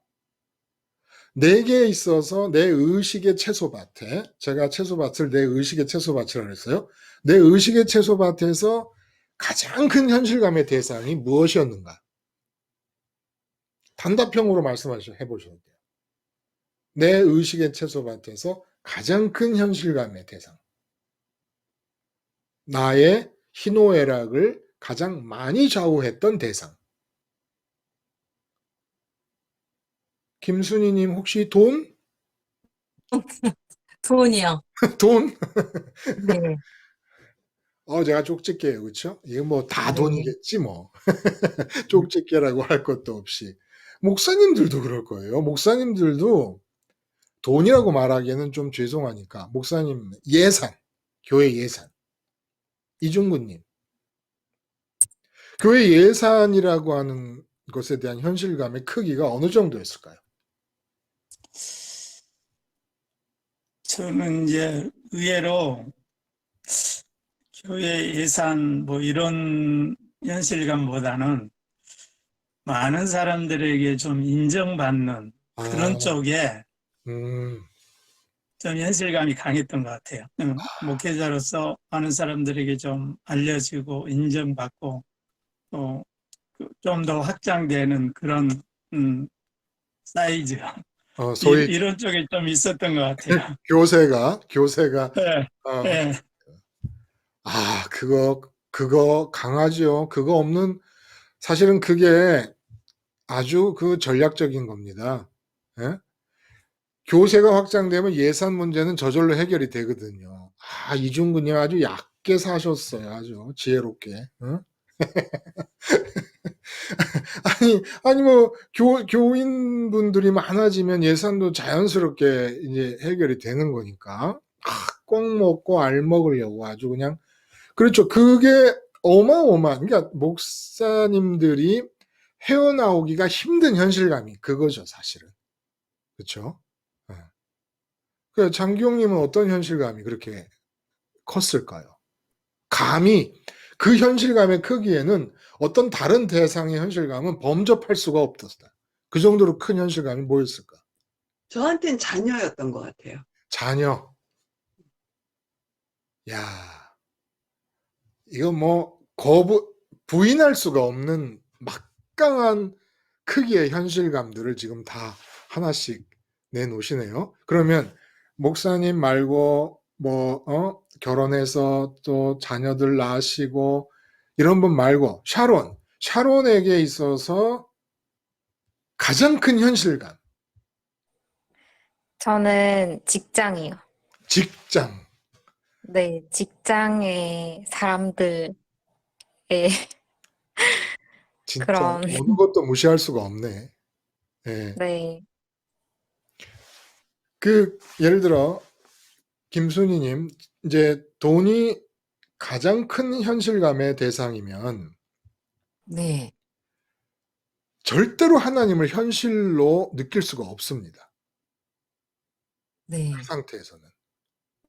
내게 있어서 내 의식의 채소밭에, 제가 채소밭을 내 의식의 채소밭이라고 했어요. 내 의식의 채소밭에서 가장 큰 현실감의 대상이 무엇이었는가? 단답형으로 해보셔도 돼요. 내 의식의 채소밭에서 가장 큰 현실감의 대상. 나의 희노애락을 가장 많이 좌우했던 대상. 김순희님 혹시 돈? 돈이요. 돈? 네. 제가 쪽집게예요, 그렇죠? 이게 뭐 다 네. 돈이겠지 뭐. 쪽집게라고 할 것도 없이. 목사님들도 그럴 거예요. 목사님들도 돈이라고 말하기에는 좀 죄송하니까 목사님 예산, 교회 예산. 이중구님. 교회 예산이라고 하는 것에 대한 현실감의 크기가 어느 정도였을까요? 저는 이제 의외로 교회 예산 뭐 이런 현실감보다는 많은 사람들에게 좀 인정받는 그런 아, 쪽에 음, 좀 현실감이 강했던 것 같아요. 목회자로서 많은 사람들에게 좀 알려지고 인정받고 또 좀 더 확장되는 그런 사이즈 소위 이런 쪽에 좀 있었던 것 같아요. 교세가, 네, 어, 네. 그거 강하죠. 그거 없는, 사실은 그게 아주 그 전략적인 겁니다. 예? 교세가 확장되면 예산 문제는 저절로 해결이 되거든요. 이중구님 아주 얕게 사셨어요. 아주 지혜롭게. 응? 아니, 뭐, 교인분들이 많아지면 예산도 자연스럽게 이제 해결이 되는 거니까. 꼭 먹고 알 먹으려고 아주 그냥. 그렇죠. 그게 어마어마한, 그러니까 목사님들이 헤어나오기가 힘든 현실감이 그거죠, 사실은. 그렇죠? 그 장기용님은 어떤 현실감이 그렇게 컸을까요? 감히 그 현실감의 크기에는 어떤 다른 대상의 현실감은 범접할 수가 없었다. 그 정도로 큰 현실감이 뭐였을까? 저한테는 자녀였던 것 같아요. 자녀. 야, 이거 뭐 부인할 수가 없는 막강한 크기의 현실감들을 지금 다 하나씩 내놓으시네요. 그러면 목사님 말고 결혼해서 또 자녀들 낳으시고 이런 분 말고 샤론에게 있어서 가장 큰 현실감, 저는 직장이요. 직장. 네, 직장의 사람들의 진짜 그런, 어느 것도 무시할 수가 없네. 예. 네, 예를 들어 김순희님, 이제 돈이 가장 큰 현실감의 대상이면 네, 절대로 하나님을 현실로 느낄 수가 없습니다. 네, 그 상태에서는.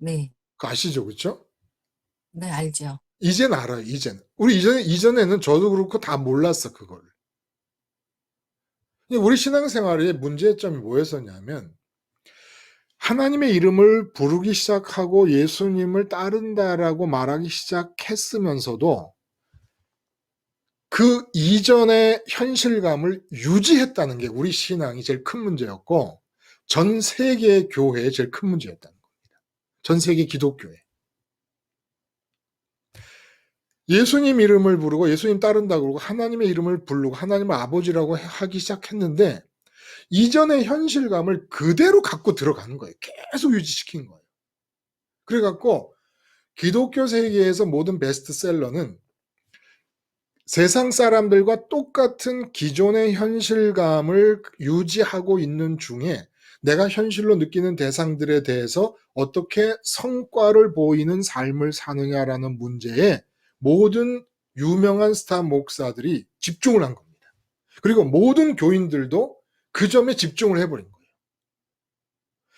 네, 그거 아시죠? 그렇죠? 네, 알죠. 이젠 알아요. 우리 이전에는 저도 그렇고 다 몰랐어, 그걸. 우리 신앙생활의 문제점이 뭐였었냐면 하나님의 이름을 부르기 시작하고 예수님을 따른다라고 말하기 시작했으면서도 그 이전의 현실감을 유지했다는 게 우리 신앙이 제일 큰 문제였고 전 세계 교회의 제일 큰 문제였다는 겁니다. 전 세계 기독교회. 예수님 이름을 부르고 예수님 따른다고 그러고 하나님의 이름을 부르고 하나님을 아버지라고 하기 시작했는데 이전의 현실감을 그대로 갖고 들어가는 거예요. 계속 유지시킨 거예요. 그래갖고 기독교 세계에서 모든 베스트셀러는 세상 사람들과 똑같은 기존의 현실감을 유지하고 있는 중에 내가 현실로 느끼는 대상들에 대해서 어떻게 성과를 보이는 삶을 사느냐라는 문제에 모든 유명한 스타 목사들이 집중을 한 겁니다. 그리고 모든 교인들도 그 점에 집중을 해버린 거예요.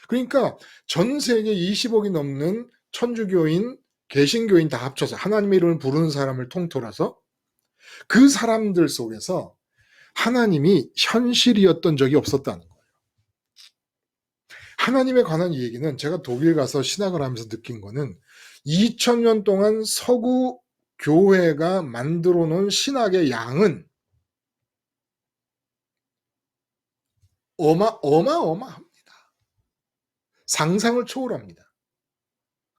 그러니까 전 세계 20억이 넘는 천주교인, 개신교인 다 합쳐서 하나님의 이름을 부르는 사람을 통틀어서 그 사람들 속에서 하나님이 현실이었던 적이 없었다는 거예요. 하나님에 관한 이 얘기는 제가 독일 가서 신학을 하면서 느낀 거는 2000년 동안 서구 교회가 만들어 놓은 신학의 양은 어마어마합니다. 상상을 초월합니다.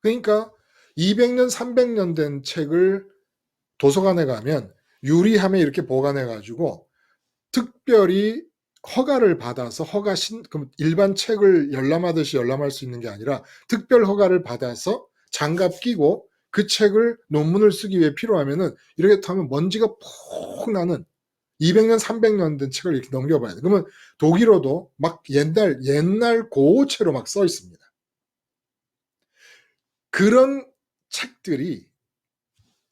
그러니까 200년, 300년 된 책을 도서관에 가면 유리함에 이렇게 보관해가지고 특별히 허가를 받아서 그럼 일반 책을 열람하듯이 열람할 수 있는 게 아니라 특별 허가를 받아서 장갑 끼고 그 책을 논문을 쓰기 위해 필요하면은 이렇게 하면 먼지가 푹 나는 200년, 300년 된 책을 이렇게 넘겨봐야 돼. 그러면 독일어도 막 옛날 고체로 막 써 있습니다. 그런 책들이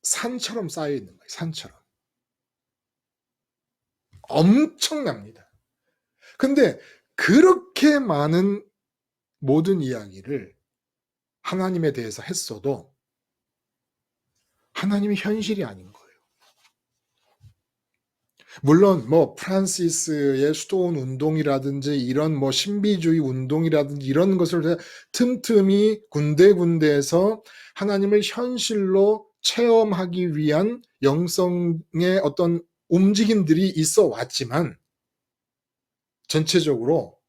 산처럼 쌓여 있는 거예요. 산처럼. 엄청납니다. 근데 그렇게 많은 모든 이야기를 하나님에 대해서 했어도 하나님이 현실이 아닌 거예요. 물론 프란시스의 수도원 운동이라든지 이런 신비주의 운동이라든지 이런 것을 틈틈이 군데군데에서 하나님을 현실로 체험하기 위한 영성의 어떤 움직임들이 있어 왔지만 전체적으로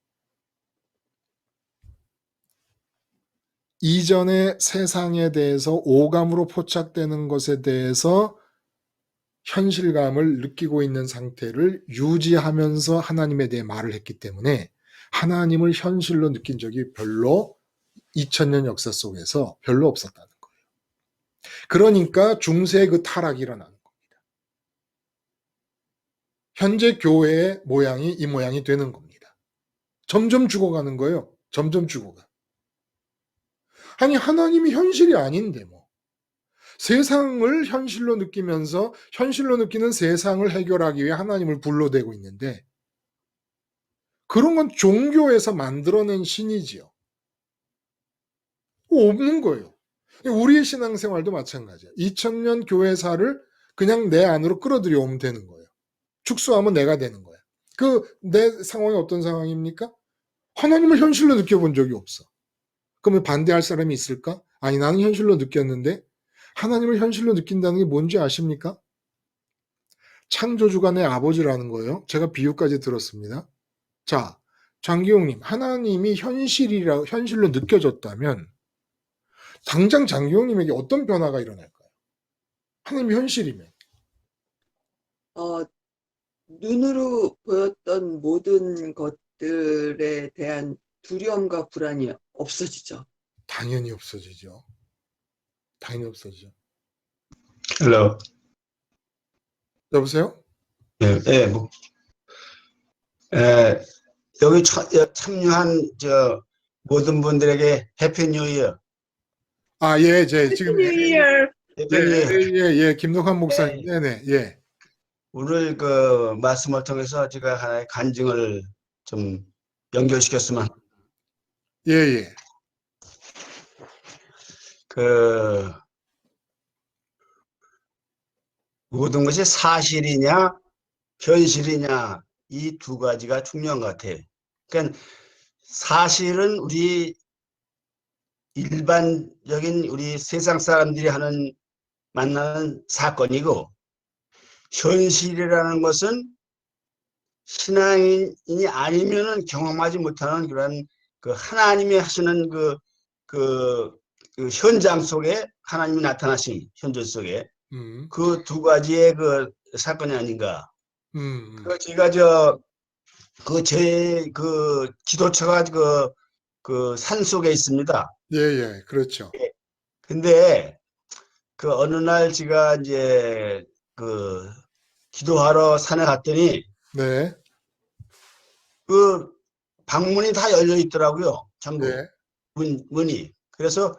이전의 세상에 대해서 오감으로 포착되는 것에 대해서 현실감을 느끼고 있는 상태를 유지하면서 하나님에 대해 말을 했기 때문에 하나님을 현실로 느낀 적이 별로 2000년 역사 속에서 별로 없었다는 거예요. 그러니까 중세의 그 타락이 일어나는 겁니다. 현재 교회의 모양이 이 모양이 되는 겁니다. 점점 죽어가는 거예요. 점점 죽어가. 아니 하나님이 현실이 아닌데 세상을 현실로 느끼면서 현실로 느끼는 세상을 해결하기 위해 하나님을 불러대고 있는데 그런 건 종교에서 만들어낸 신이지요. 없는 거예요. 우리의 신앙생활도 마찬가지야. 2000년 교회사를 그냥 내 안으로 끌어들여 오면 되는 거예요. 축소하면 내가 되는 거야. 내 상황이 어떤 상황입니까? 하나님을 현실로 느껴본 적이 없어. 그러면 반대할 사람이 있을까? 아니 나는 현실로 느꼈는데 하나님을 현실로 느낀다는 게 뭔지 아십니까? 창조주가 내 아버지라는 거예요. 제가 비유까지 들었습니다. 자, 장기용님, 하나님이 현실로 느껴졌다면 당장 장기용님에게 어떤 변화가 일어날까요? 하나님이 현실이면. 눈으로 보였던 모든 것들에 대한 두려움과 불안이 없어지죠. 당연히 없어지죠. 당연히 없어지죠. 헬로. 여보세요? 예, 예, 예, 여기 참여한 모든 분들에게 해피 뉴 이어. 아, 예, 지금, 해피 뉴 이어. 예, 김덕환 목사님. 네네, 예. 오늘 그 말씀을 통해서 제가 하나의 간증을 좀 연결시켰으면, 예, 예. 그 모든 것이 사실이냐 현실이냐, 이 두 가지가 중요한 것 같아요. 그러니까 사실은 우리 일반적인 우리 세상 사람들이 만나는 사건이고, 현실이라는 것은 신앙인이 아니면은 경험하지 못하는 그런 그 하나님이 하시는 그 현장 속에 하나님이 나타나신 현실 속에 음, 그 두 가지의 그 사건이 아닌가. 제가 제 기도처가 그 산 속에 있습니다. 예, 예, 그렇죠. 근데 그 어느 날 제가 이제 그 기도하러 산에 갔더니 네, 그 방문이 다 열려 있더라고요. 전부 네, 문이. 그래서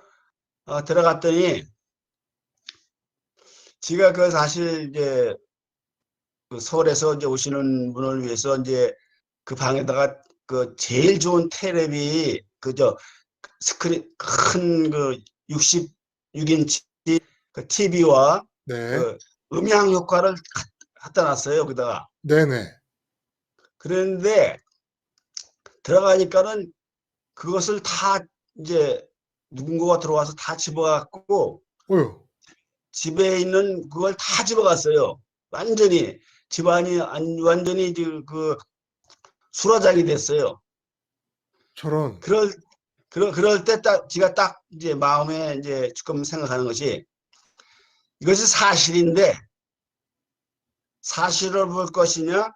들어갔더니 제가 그 사실 이제 그 서울에서 이제 오시는 분을 위해서 이제 그 방에다가 그 제일 좋은 테레비 스크린 큰 그 66인치 그 TV와 네, 그 음향 효과를 갖다 놨어요. 거기다가. 네네. 그런데 들어가니까는 그것을 다 이제 누군가가 들어와서 다 집어갖고 어휴, 집에 있는 그걸 다 집어갔어요. 완전히 집안이 완전히 그 수라장이 됐어요. 저런, 그럴 때 제가 딱 이제 마음에 이제 조금 생각하는 것이, 이것이 사실인데 사실을 볼 것이냐,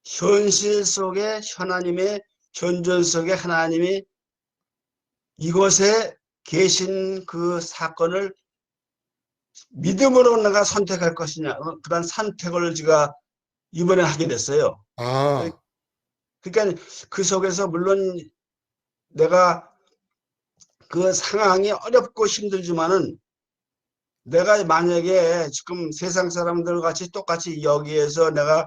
현실 속에 하나님의 현존 속에 하나님이 이곳에 계신 그 사건을 믿음으로 내가 선택할 것이냐, 그런 선택을 제가 이번에 하게 됐어요. 아, 그러니까 그 속에서 물론 내가 그 상황이 어렵고 힘들지만은, 내가 만약에 지금 세상 사람들 같이 똑같이 여기에서 내가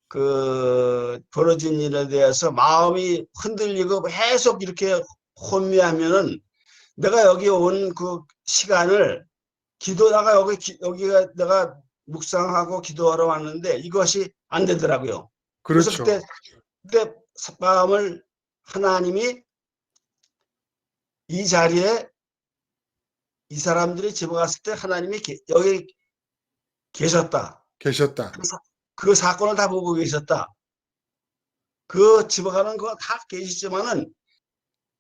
그 벌어진 일에 대해서 마음이 흔들리고 계속 이렇게 혼미하면은, 내가 여기 온 그 시간을 기도다가 여기가 내가 묵상하고 기도하러 왔는데 이것이 안 되더라고요. 그래서 그렇죠. 그때 마음을 하나님이 이 자리에 이 사람들이 집어갔을 때 하나님이 여기 계셨다. 계셨다. 그 사건을 다 보고 계셨다. 그 집어가는 거 다 계시지만은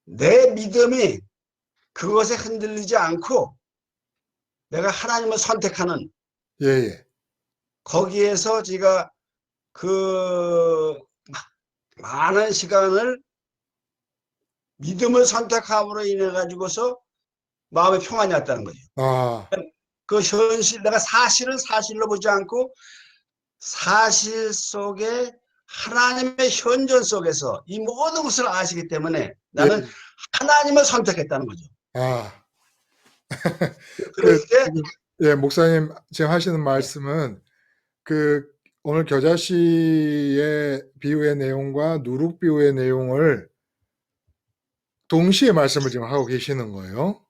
내 믿음이 그것에 흔들리지 않고 내가 하나님을 선택하는, 예, 예. 거기에서 제가 그 많은 시간을 믿음을 선택함으로 인해 가지고서 마음의 평안이 왔다는 거죠. 아, 그 현실, 내가 사실은 사실로 보지 않고 사실 속에 하나님의 현존 속에서 이 모든 것을 아시기 때문에 나는 예. 하나님을 선택했다는 거죠. 아, 그럴 때 지금, 예, 목사님 지금 하시는 말씀은 오늘 겨자씨의 비유의 내용과 누룩 비유의 내용을 동시에 말씀을 지금 하고 계시는 거예요.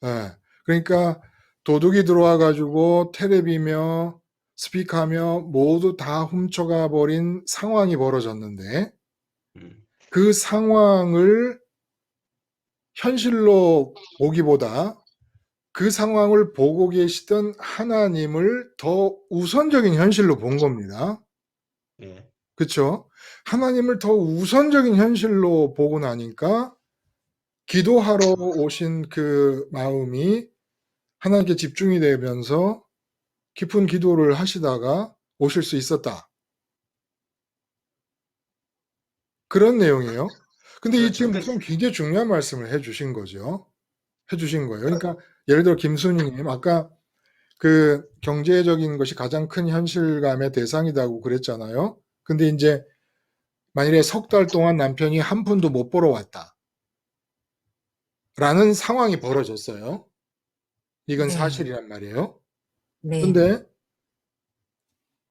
예. 그러니까 도둑이 들어와 가지고 테레비며 스피커며 모두 다 훔쳐가 버린 상황이 벌어졌는데, 그 상황을 현실로 보기보다 그 상황을 보고 계시던 하나님을 더 우선적인 현실로 본 겁니다. 예. 그쵸? 하나님을 더 우선적인 현실로 보고 나니까 기도하러 오신 그 마음이 하나님께 집중이 되면서 깊은 기도를 하시다가 오실 수 있었다. 그런 내용이에요. 근데 이 그렇죠. 지금 목사님 굉장히 중요한 말씀을 해주신 거죠. 해주신 거예요. 그러니까 예를 들어 김순희님 아까 그 경제적인 것이 가장 큰 현실감의 대상이라고 그랬잖아요. 근데 이제 만일에 석 달 동안 남편이 한 푼도 못 벌어왔다. 라는 상황이 벌어졌어요. 이건 네. 사실이란 말이에요. 네. 근데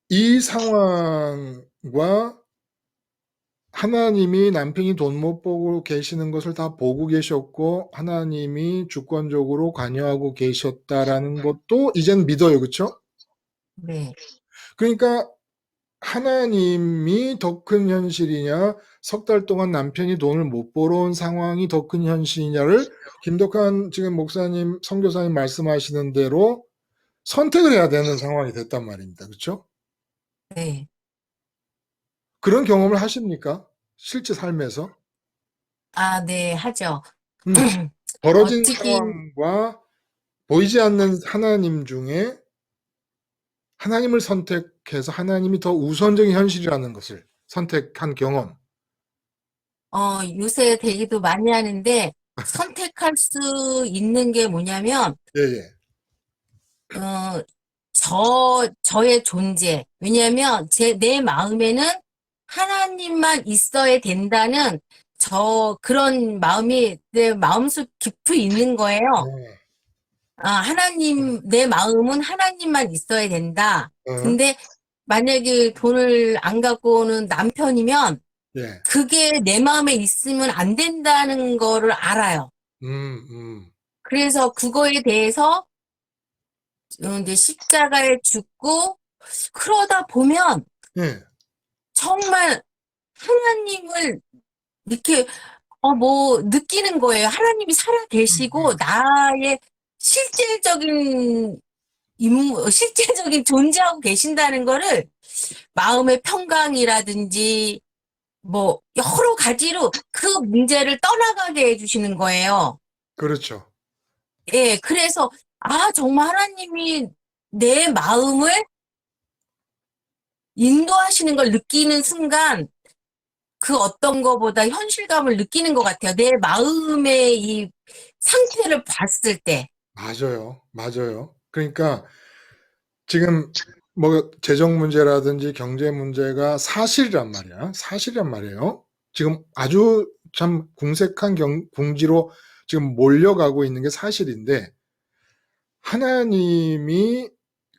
이 상황과 하나님이 남편이 돈 못 벌고 계시는 것을 다 보고 계셨고 하나님이 주권적으로 관여하고 계셨다라는 것도 이젠 믿어요. 그렇죠? 네. 그러니까 하나님이 더 큰 현실이냐 석 달 동안 남편이 돈을 못 벌어온 상황이 더 큰 현실이냐를 김덕한 지금 목사님 선교사님 말씀하시는 대로 선택을 해야 되는 상황이 됐단 말입니다. 그렇죠? 네. 그런 경험을 하십니까? 실제 삶에서? 아, 네, 하죠. 벌어진 특히, 상황과 보이지 않는 하나님 중에 하나님을 선택해서 하나님이 더 우선적인 현실이라는 것을 선택한 경험. 요새 되기도 많이 하는데, 선택할 수 있는 게 뭐냐면, 예, 예. 저의 존재. 왜냐면, 내 마음에는 하나님만 있어야 된다는 그런 마음이 내 마음속 깊이 있는 거예요. 네. 내 마음은 하나님만 있어야 된다. 근데 만약에 돈을 안 갖고 오는 남편이면 예. 그게 내 마음에 있으면 안 된다는 거를 알아요. 그래서 그거에 대해서 이제 십자가에 죽고 그러다 보면 예. 정말 하나님을 이렇게 느끼는 거예요. 하나님이 살아 계시고 나의 실질적인 실제적인 존재하고 계신다는 거를 마음의 평강이라든지 여러 가지로 그 문제를 떠나가게 해주시는 거예요. 그렇죠. 예, 그래서 정말 하나님이 내 마음을 인도하시는 걸 느끼는 순간 그 어떤 거보다 현실감을 느끼는 것 같아요. 내 마음의 이 상태를 봤을 때. 맞아요. 맞아요. 그러니까 지금 뭐 재정 문제라든지 경제 문제가 사실이란 말이야. 사실이란 말이에요. 지금 아주 참 궁색한 궁지로 지금 몰려가고 있는 게 사실인데 하나님이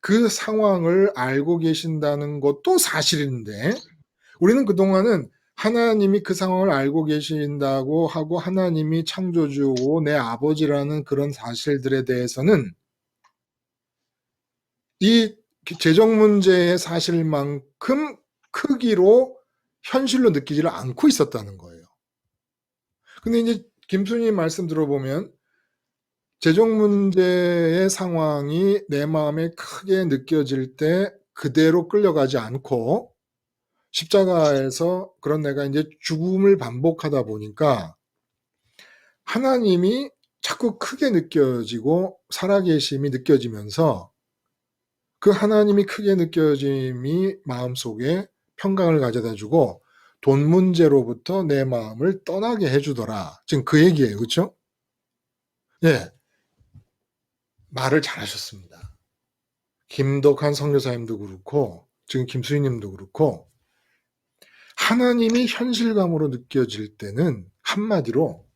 그 상황을 알고 계신다는 것도 사실인데 우리는 그동안은 하나님이 그 상황을 알고 계신다고 하고 하나님이 창조주고 내 아버지라는 그런 사실들에 대해서는 이 재정 문제의 사실만큼 크기로 현실로 느끼지를 않고 있었다는 거예요. 근데 이제 김순희 말씀 들어보면 재정 문제의 상황이 내 마음에 크게 느껴질 때 그대로 끌려가지 않고 십자가에서 그런 내가 이제 죽음을 반복하다 보니까 하나님이 자꾸 크게 느껴지고 살아계심이 느껴지면서 그 하나님이 크게 느껴짐이 마음속에 평강을 가져다 주고 돈 문제로부터 내 마음을 떠나게 해주더라. 지금 그 얘기예요. 그렇죠? 예. 말을 잘하셨습니다. 김덕한 선교사님도 그렇고 지금 김수희님도 그렇고 하나님이 현실감으로 느껴질 때는 한마디로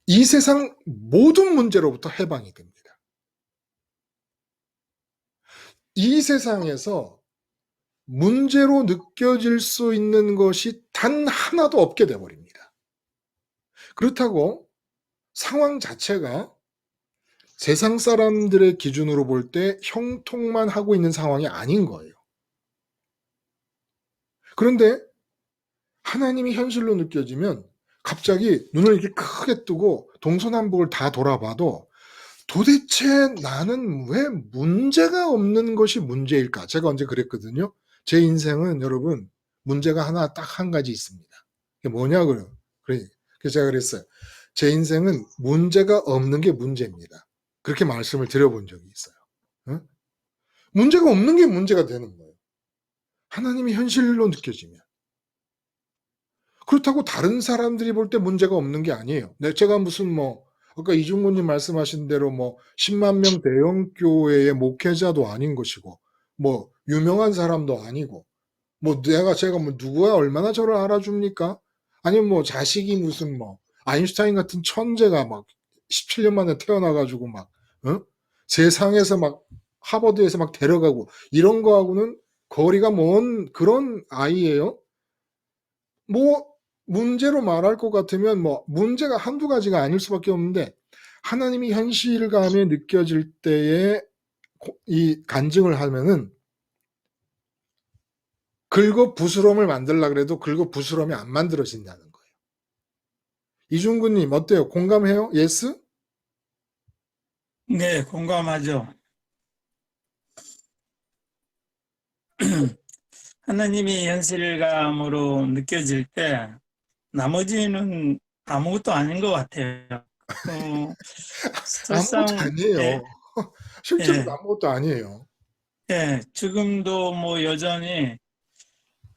이 세상 모든 문제로부터 해방이 됩니다. 이 세상에서 문제로 느껴질 수 있는 것이 단 하나도 없게 돼버립니다. 그렇다고 상황 자체가 세상 사람들의 기준으로 볼 때 형통만 하고 있는 상황이 아닌 거예요. 그런데 하나님이 현실로 느껴지면 갑자기 눈을 이렇게 크게 뜨고 동서남북을 다 돌아봐도 도대체 나는 왜 문제가 없는 것이 문제일까? 제가 언제 그랬거든요. 제 인생은 여러분 문제가 하나 딱 한 가지 있습니다. 그게 뭐냐고요. 그래서 제가 그랬어요. 제 인생은 문제가 없는 게 문제입니다. 그렇게 말씀을 드려본 적이 있어요. 응? 문제가 없는 게 문제가 되는 거예요. 하나님이 현실로 느껴지면. 그렇다고 다른 사람들이 볼 때 문제가 없는 게 아니에요. 제가 무슨 아까 이중구님 말씀하신 대로 10만 명 대형 교회의 목회자도 아닌 것이고, 유명한 사람도 아니고, 제가 누구야 얼마나 저를 알아줍니까? 아니면 자식이 무슨 아인슈타인 같은 천재가 17년 만에 태어나가지고 어? 세상에서 하버드에서 데려가고, 이런 거하고는 거리가 먼 그런 아이예요. 문제로 말할 것 같으면 문제가 한두 가지가 아닐 수밖에 없는데, 하나님이 현실감에 느껴질 때에 이 간증을 하면은 긁어 부스럼을 만들려고 그래도 긁어 부스럼이 안 만들어진다는 거예요. 이중구님 어때요? 공감해요? 예스? 네, 공감하죠. 하나님이 현실감으로 느껴질 때 나머지는 아무것도 아닌 것 같아요. 설상, 아무것도 아니에요. 예, 실제로 예, 아무것도 아니에요. 예, 지금도 여전히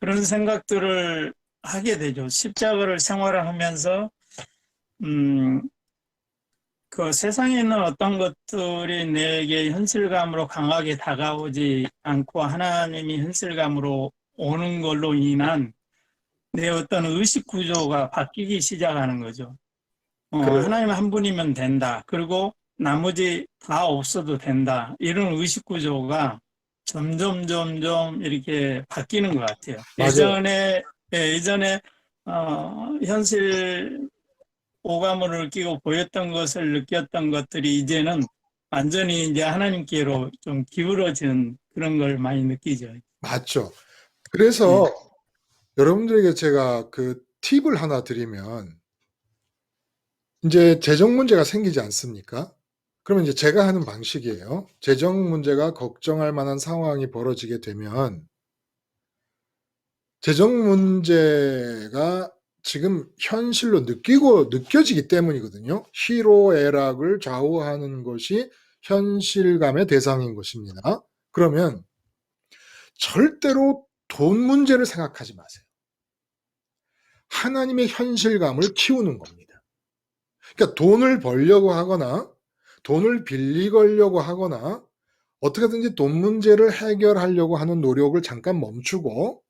그런 생각들을 하게 되죠. 십자가를 생활하면서, 그 세상에 있는 어떤 것들이 내게 현실감으로 강하게 다가오지 않고 하나님이 현실감으로 오는 걸로 인한 내 어떤 의식 구조가 바뀌기 시작하는 거죠. 그래요. 하나님 한 분이면 된다. 그리고 나머지 다 없어도 된다. 이런 의식 구조가 점점 이렇게 바뀌는 것 같아요. 맞아요. 예전에 현실 오감을 느끼고 보였던 것을 느꼈던 것들이 이제는 완전히 이제 하나님께로 좀 기울어지는 그런 걸 많이 느끼죠. 맞죠. 예. 그래서 여러분들에게 제가 그 팁을 하나 드리면, 이제 재정 문제가 생기지 않습니까? 그러면 이제 제가 하는 방식이에요. 재정 문제가 걱정할 만한 상황이 벌어지게 되면, 재정 문제가 지금 현실로 느껴지기 때문이거든요. 희로애락을 좌우하는 것이 현실감의 대상인 것입니다. 그러면 절대로 돈 문제를 생각하지 마세요. 하나님의 현실감을 키우는 겁니다. 그러니까 돈을 벌려고 하거나 돈을 빌리려고 하거나 어떻게든지 돈 문제를 해결하려고 하는 노력을 잠깐 멈추세요.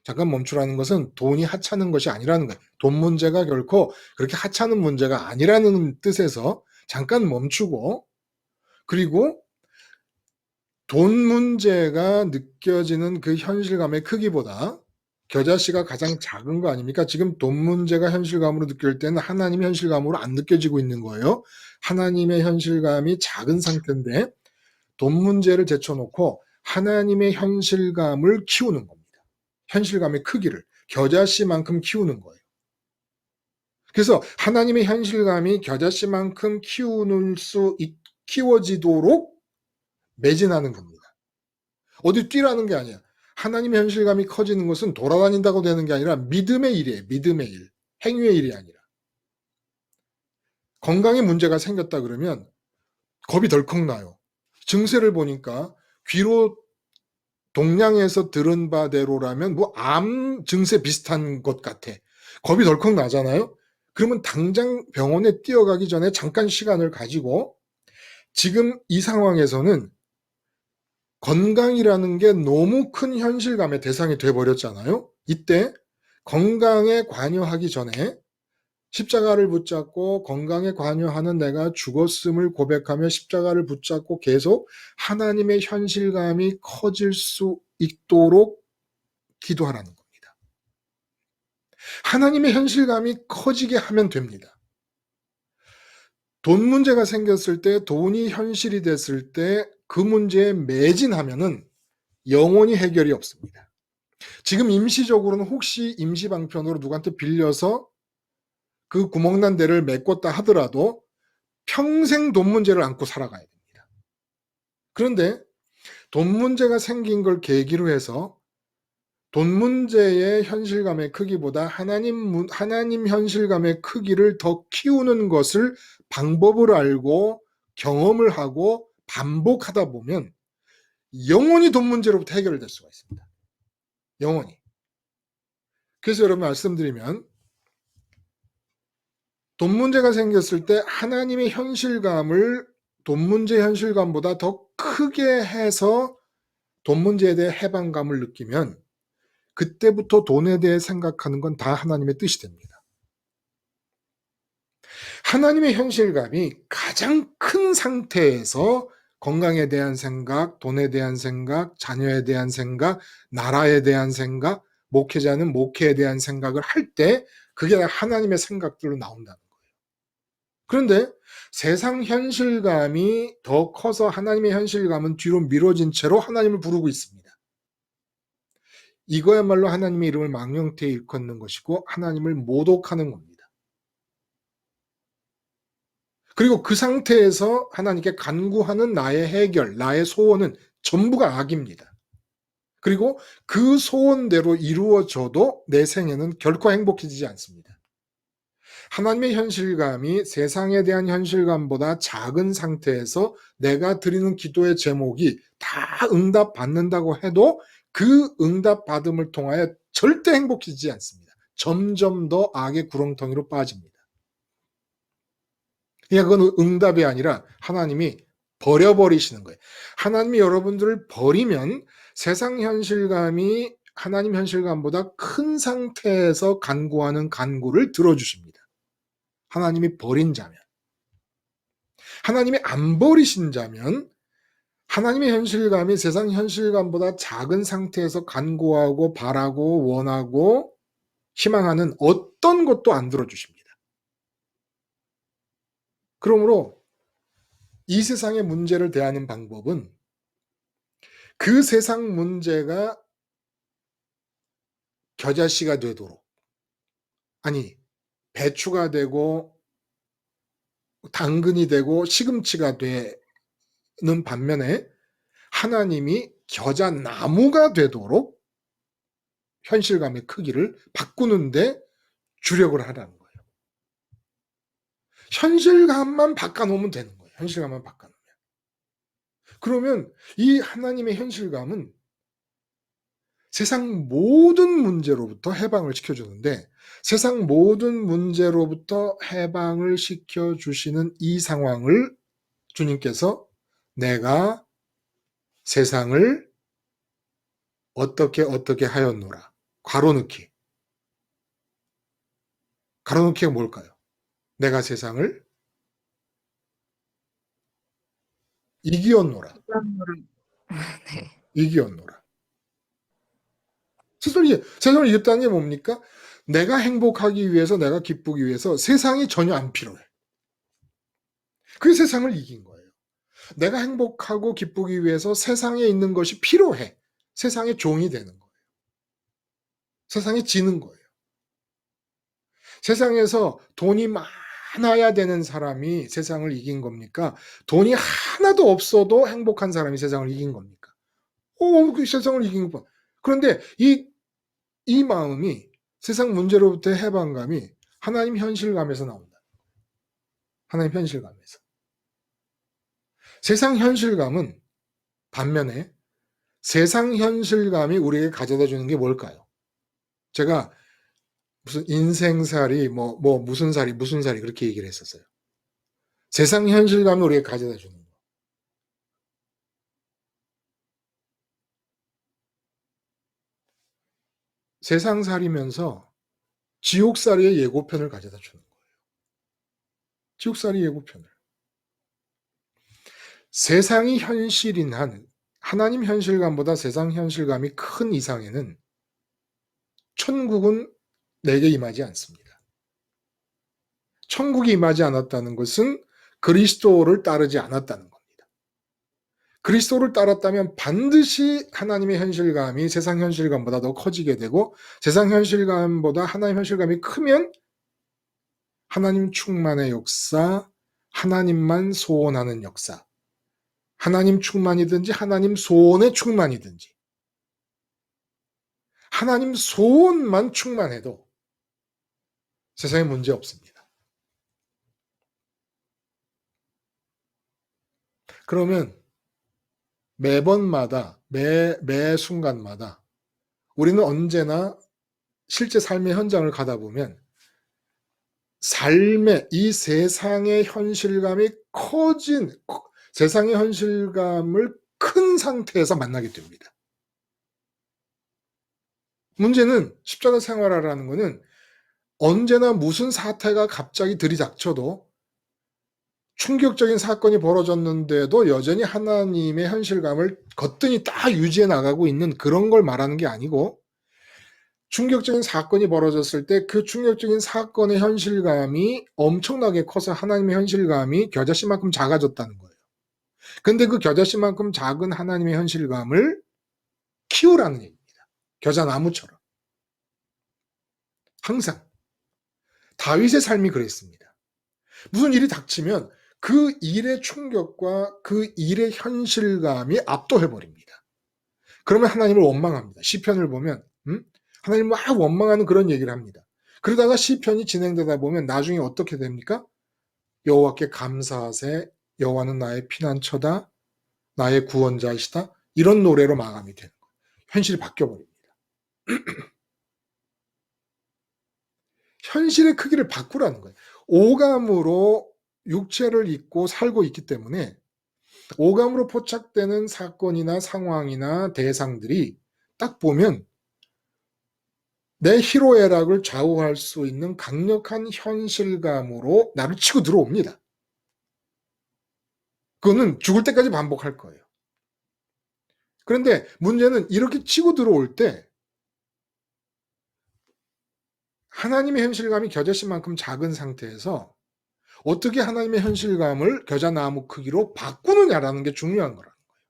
잠깐 멈추라는 것은 돈이 하찮은 것이 아니라는 거예요. 돈 문제가 결코 그렇게 하찮은 문제가 아니라는 뜻에서 잠깐 멈추고, 그리고 돈 문제가 느껴지는 그 현실감의 크기보다 겨자씨가 가장 작은 거 아닙니까? 지금 돈 문제가 현실감으로 느낄 때는 하나님의 현실감으로 안 느껴지고 있는 거예요. 하나님의 현실감이 작은 상태인데 돈 문제를 제쳐놓고 하나님의 현실감을 키우는 겁니다. 현실감의 크기를 겨자씨만큼 키우는 거예요. 그래서 하나님의 현실감이 겨자씨만큼 키워지도록 매진하는 겁니다. 어디 뛰라는 게 아니야. 하나님의 현실감이 커지는 것은 돌아다닌다고 되는 게 아니라 믿음의 일이에요. 믿음의 일. 행위의 일이 아니라. 건강에 문제가 생겼다 그러면 겁이 덜컥 나요. 증세를 보니까 귀로 동양에서 들은 바대로라면 암 증세 비슷한 것 같아. 겁이 덜컥 나잖아요. 그러면 당장 병원에 뛰어가기 전에 잠깐 시간을 가지고, 지금 이 상황에서는 건강이라는 게 너무 큰 현실감의 대상이 돼버렸잖아요. 이때 건강에 관여하기 전에 십자가를 붙잡고 건강에 관여하는 내가 죽었음을 고백하며 십자가를 붙잡고 계속 하나님의 현실감이 커질 수 있도록 기도하라는 겁니다. 하나님의 현실감이 커지게 하면 됩니다. 돈 문제가 생겼을 때, 돈이 현실이 됐을 때 그 문제에 매진하면은 영원히 해결이 없습니다. 지금 임시적으로는 혹시 임시방편으로 누구한테 빌려서 그 구멍난 데를 메꿨다 하더라도 평생 돈 문제를 안고 살아가야 됩니다. 그런데 돈 문제가 생긴 걸 계기로 해서 돈 문제의 현실감의 크기보다 하나님 현실감의 크기를 더 키우는 것을 방법을 알고 경험을 하고 반복하다 보면 영원히 돈 문제로부터 해결될 수가 있습니다. 영원히. 그래서 여러분 말씀드리면 돈 문제가 생겼을 때 하나님의 현실감을 돈 문제 현실감보다 더 크게 해서 돈 문제에 대해 해방감을 느끼면 그때부터 돈에 대해 생각하는 건 다 하나님의 뜻이 됩니다. 하나님의 현실감이 가장 큰 상태에서 건강에 대한 생각, 돈에 대한 생각, 자녀에 대한 생각, 나라에 대한 생각, 목회자는 목회에 대한 생각을 할 때 그게 하나님의 생각들로 나온다는 거예요. 그런데 세상 현실감이 더 커서 하나님의 현실감은 뒤로 미뤄진 채로 하나님을 부르고 있습니다. 이거야말로 하나님의 이름을 망령되이 일컫는 것이고 하나님을 모독하는 겁니다. 그리고 그 상태에서 하나님께 간구하는 나의 해결, 나의 소원은 전부가 악입니다. 그리고 그 소원대로 이루어져도 내 생애는 결코 행복해지지 않습니다. 하나님의 현실감이 세상에 대한 현실감보다 작은 상태에서 내가 드리는 기도의 제목이 다 응답받는다고 해도 그 응답받음을 통하여 절대 행복해지지 않습니다. 점점 더 악의 구렁텅이로 빠집니다. 그러니까 그건 응답이 아니라 하나님이 버려버리시는 거예요. 하나님이 여러분들을 버리면 세상 현실감이 하나님 현실감보다 큰 상태에서 간구하는 간구를 들어주십니다. 하나님이 버린 자면. 하나님이 안 버리신 자면 하나님의 현실감이 세상 현실감보다 작은 상태에서 간구하고 바라고 원하고 희망하는 어떤 것도 안 들어주십니다. 그러므로 이 세상의 문제를 대하는 방법은 그 세상 문제가 겨자씨가 되도록, 아니 배추가 되고 당근이 되고 시금치가 되는 반면에 하나님이 겨자나무가 되도록 현실감의 크기를 바꾸는데 주력을 하라는 거예요. 현실감만 바꿔놓으면 되는 거예요. 현실감만 바꿔놓으면. 그러면 이 하나님의 현실감은 세상 모든 문제로부터 해방을 시켜주는데 세상 모든 문제로부터 해방을 시켜주시는 이 상황을 주님께서 내가 세상을 어떻게 하였노라. 괄호넣기. 괄호넣기가 뭘까요? 내가 세상을 이기었노라. 네. 이기었노라. 세상을 이겼다는 게 뭡니까? 내가 행복하기 위해서, 내가 기쁘기 위해서 세상이 전혀 안 필요해. 그게 세상을 이긴 거예요. 내가 행복하고 기쁘기 위해서 세상에 있는 것이 필요해. 세상의 종이 되는 거예요. 세상에 지는 거예요. 세상에서 돈이 많아야 되는 사람이 세상을 이긴 겁니까? 돈이 하나도 없어도 행복한 사람이 세상을 이긴 겁니까? 그 세상을 이긴 거. 그런데 이 마음이 세상 문제로부터의 해방감이 하나님 현실감에서 나온다. 하나님 현실감에서. 세상 현실감은 반면에 세상 현실감이 우리에게 가져다 주는 게 뭘까요? 제가 무슨 인생살이 무슨 살이 그렇게 얘기를 했었어요. 세상 현실감이 우리에게 가져다 주는 거. 세상 살이면서 지옥살이의 예고편을 가져다 주는 거예요. 지옥살이 예고편을. 세상이 현실인 한 하나님 현실감보다 세상 현실감이 큰 이상에는 천국은 내게 임하지 않습니다. 천국이 임하지 않았다는 것은 그리스도를 따르지 않았다는 겁니다. 그리스도를 따랐다면 반드시 하나님의 현실감이 세상 현실감보다 더 커지게 되고 세상 현실감보다 하나님 현실감이 크면 하나님 충만의 역사, 하나님만 소원하는 역사, 하나님 충만이든지 하나님 소원의 충만이든지 하나님 소원만 충만해도 세상에 문제 없습니다. 그러면 매번마다 매 순간마다 우리는 언제나 실제 삶의 현장을 가다 보면 삶의 이 세상의 현실감이 세상의 현실감을 큰 상태에서 만나게 됩니다. 문제는 십자가 생활이라는 것은 언제나 무슨 사태가 갑자기 들이닥쳐도 충격적인 사건이 벌어졌는데도 여전히 하나님의 현실감을 거뜬히 딱 유지해 나가고 있는 그런 걸 말하는 게 아니고, 충격적인 사건이 벌어졌을 때 그 충격적인 사건의 현실감이 엄청나게 커서 하나님의 현실감이 겨자씨만큼 작아졌다는 거예요. 근데 그 겨자씨만큼 작은 하나님의 현실감을 키우라는 얘기입니다. 겨자나무처럼. 항상. 다윗의 삶이 그랬습니다. 무슨 일이 닥치면 그 일의 충격과 그 일의 현실감이 압도해버립니다. 그러면 하나님을 원망합니다. 시편을 보면 하나님을 막 원망하는 그런 얘기를 합니다. 그러다가 시편이 진행되다 보면 나중에 어떻게 됩니까? 여호와께 감사하세, 여호와는 나의 피난처다, 나의 구원자이시다, 이런 노래로 마감이 되는 거예요. 현실이 바뀌어버립니다. 현실의 크기를 바꾸라는 거예요. 오감으로 육체를 입고 살고 있기 때문에 오감으로 포착되는 사건이나 상황이나 대상들이 딱 보면 내 희로애락을 좌우할 수 있는 강력한 현실감으로 나를 치고 들어옵니다. 그거는 죽을 때까지 반복할 거예요. 그런데 문제는 이렇게 치고 들어올 때 하나님의 현실감이 겨자씨만큼 작은 상태에서 어떻게 하나님의 현실감을 겨자나무 크기로 바꾸느냐라는 게 중요한 거라는 거예요.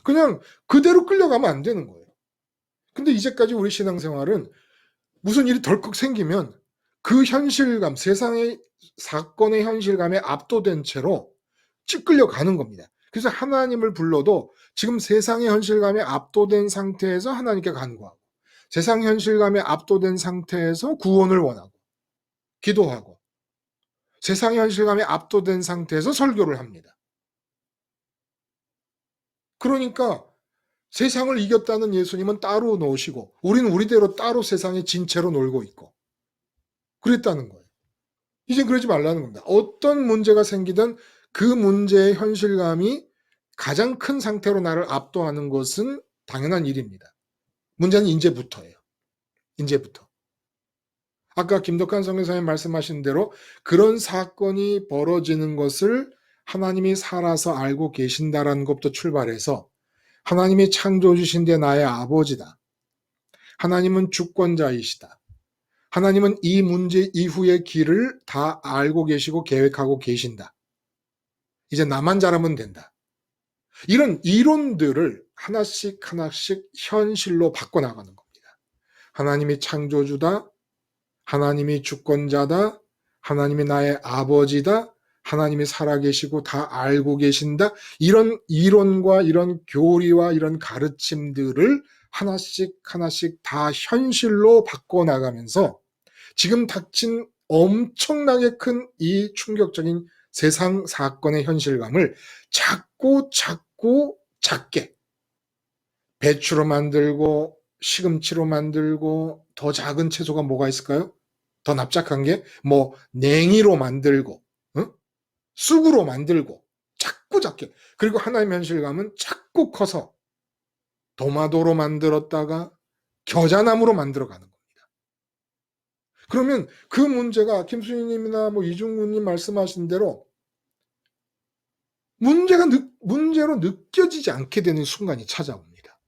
그냥 그대로 끌려가면 안 되는 거예요. 근데 이제까지 우리 신앙생활은 무슨 일이 덜컥 생기면 그 현실감, 세상의 사건의 현실감에 압도된 채로 찌끌려가는 겁니다. 그래서 하나님을 불러도 지금 세상의 현실감에 압도된 상태에서 하나님께 간구하고, 세상 현실감에 압도된 상태에서 구원을 원하고 기도하고, 세상의 현실감에 압도된 상태에서 설교를 합니다. 그러니까 세상을 이겼다는 예수님은 따로 노시고 우리는 우리대로 따로 세상의 진채로 놀고 있고 그랬다는 거예요. 이제 그러지 말라는 겁니다. 어떤 문제가 생기든 그 문제의 현실감이 가장 큰 상태로 나를 압도하는 것은 당연한 일입니다. 문제는 이제부터예요. 이제부터. 아까 김덕환 선교사님 말씀하신 대로 그런 사건이 벌어지는 것을 하나님이 살아서 알고 계신다라는 것부터 출발해서 하나님이 창조주신데 나의 아버지다. 하나님은 주권자이시다. 하나님은 이 문제 이후의 길을 다 알고 계시고 계획하고 계신다. 이제 나만 잘하면 된다. 이런 이론들을 하나씩 하나씩 현실로 바꿔나가는 겁니다. 하나님이 창조주다. 하나님이 주권자다. 하나님이 나의 아버지다. 하나님이 살아계시고 다 알고 계신다. 이런 이론과 이런 교리와 이런 가르침들을 하나씩 하나씩 다 현실로 바꿔나가면서 지금 닥친 엄청나게 큰 이 충격적인 세상 사건의 현실감을 작고 작게 배추로 만들고 시금치로 만들고 더 작은 채소가 뭐가 있을까요? 더 납작한 게 뭐 냉이로 만들고 쑥으로 만들고 자꾸 작게, 그리고 하나님의 현실감은 자꾸 커서 도마도로 만들었다가 겨자나무로 만들어가는 겁니다. 그러면 그 문제가 김수희님이나 뭐 이중구님 말씀하신 대로 문제로 느껴지지 않게 되는 순간이 찾아옵니다.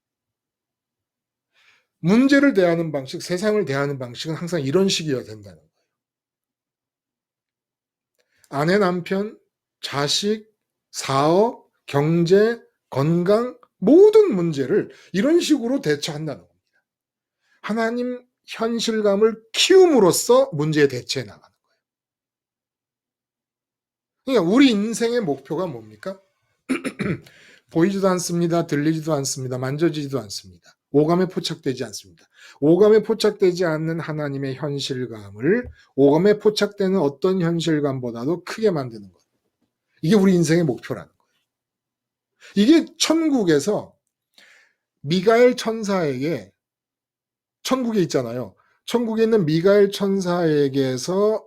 문제를 대하는 방식, 세상을 대하는 방식은 항상 이런 식이어야 된다는 거예요. 아내, 남편, 자식, 사업, 경제, 건강, 모든 문제를 이런 식으로 대처한다는 겁니다. 하나님 현실감을 키움으로써 문제에 대처해 나가는 거예요. 그러니까 우리 인생의 목표가 뭡니까? 보이지도 않습니다. 들리지도 않습니다. 만져지지도 않습니다. 오감에 포착되지 않습니다. 오감에 포착되지 않는 하나님의 현실감을 오감에 포착되는 어떤 현실감보다도 크게 만드는 것. 이게 우리 인생의 목표라는 거예요. 이게 천국에서 미가엘 천사에게, 천국에 있잖아요. 천국에 있는 미가엘 천사에게서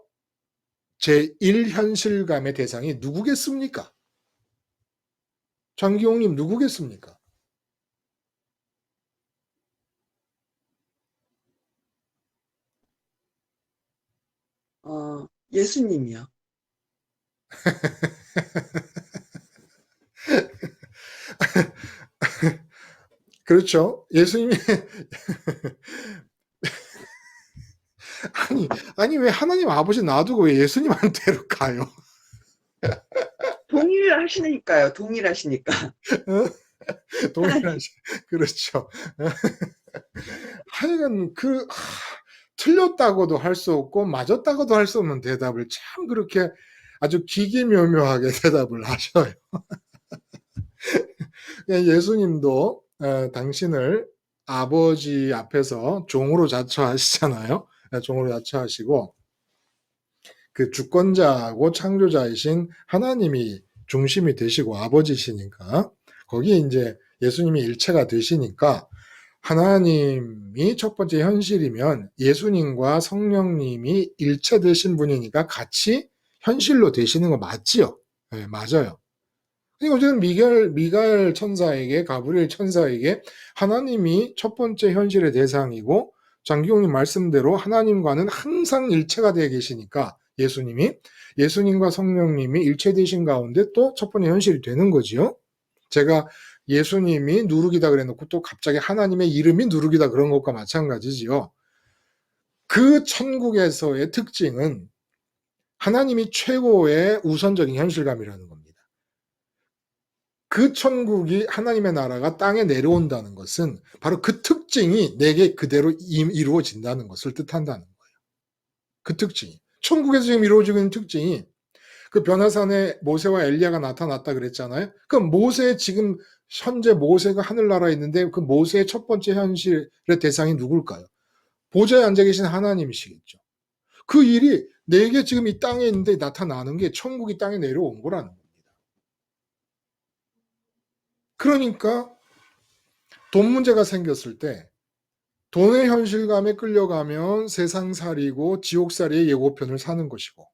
제1현실감의 대상이 누구겠습니까? 장기용님 누구겠습니까? 예수님이요. 그렇죠. 예수님이 아니 왜 하나님 아버지 놔두고 왜 예수님한테로 가요? 동일하시니까요. 동일하시니까. 동일하시. 그렇죠. 하여간 틀렸다고도 할 수 없고 맞았다고도 할 수 없는 대답을 참 그렇게 아주 기기묘묘하게 대답을 하셔요. 예수님도 당신을 아버지 앞에서 종으로 자처하시잖아요. 종으로 자처하시고 그 주권자하고 창조자이신 하나님이 중심이 되시고 아버지시니까 거기에 이제 예수님이 일체가 되시니까 하나님이 첫 번째 현실이면 예수님과 성령님이 일체 되신 분이니까 같이 현실로 되시는 거 맞지요? 네, 맞아요. 그러니까 어쨌든 미가엘 천사에게, 가브리엘 천사에게 하나님이 첫 번째 현실의 대상이고 장기용님 말씀대로 하나님과는 항상 일체가 되어 계시니까 예수님과 성령님이 일체되신 가운데 또 첫 번째 현실이 되는 거지요. 제가 예수님이 누룩이다 그래놓고 또 갑자기 하나님의 이름이 누룩이다 그런 것과 마찬가지지요. 그 천국에서의 특징은 하나님이 최고의 우선적인 현실감이라는 겁니다. 그 천국이 하나님의 나라가 땅에 내려온다는 것은 바로 그 특징이 내게 그대로 이루어진다는 것을 뜻한다는 거예요. 그 특징이. 천국에서 지금 이루어지고 있는 특징이 그 변화산에 모세와 엘리야가 나타났다 그랬잖아요. 그 지금 현재 모세가 하늘나라에 있는데 그 모세의 첫 번째 현실의 대상이 누굴까요? 보좌에 앉아 계신 하나님이시겠죠. 그 일이 내게 지금 이 땅에 있는데 나타나는 게 천국이 땅에 내려온 거라는 겁니다. 그러니까 돈 문제가 생겼을 때 돈의 현실감에 끌려가면 세상살이고 지옥살이의 예고편을 사는 것이고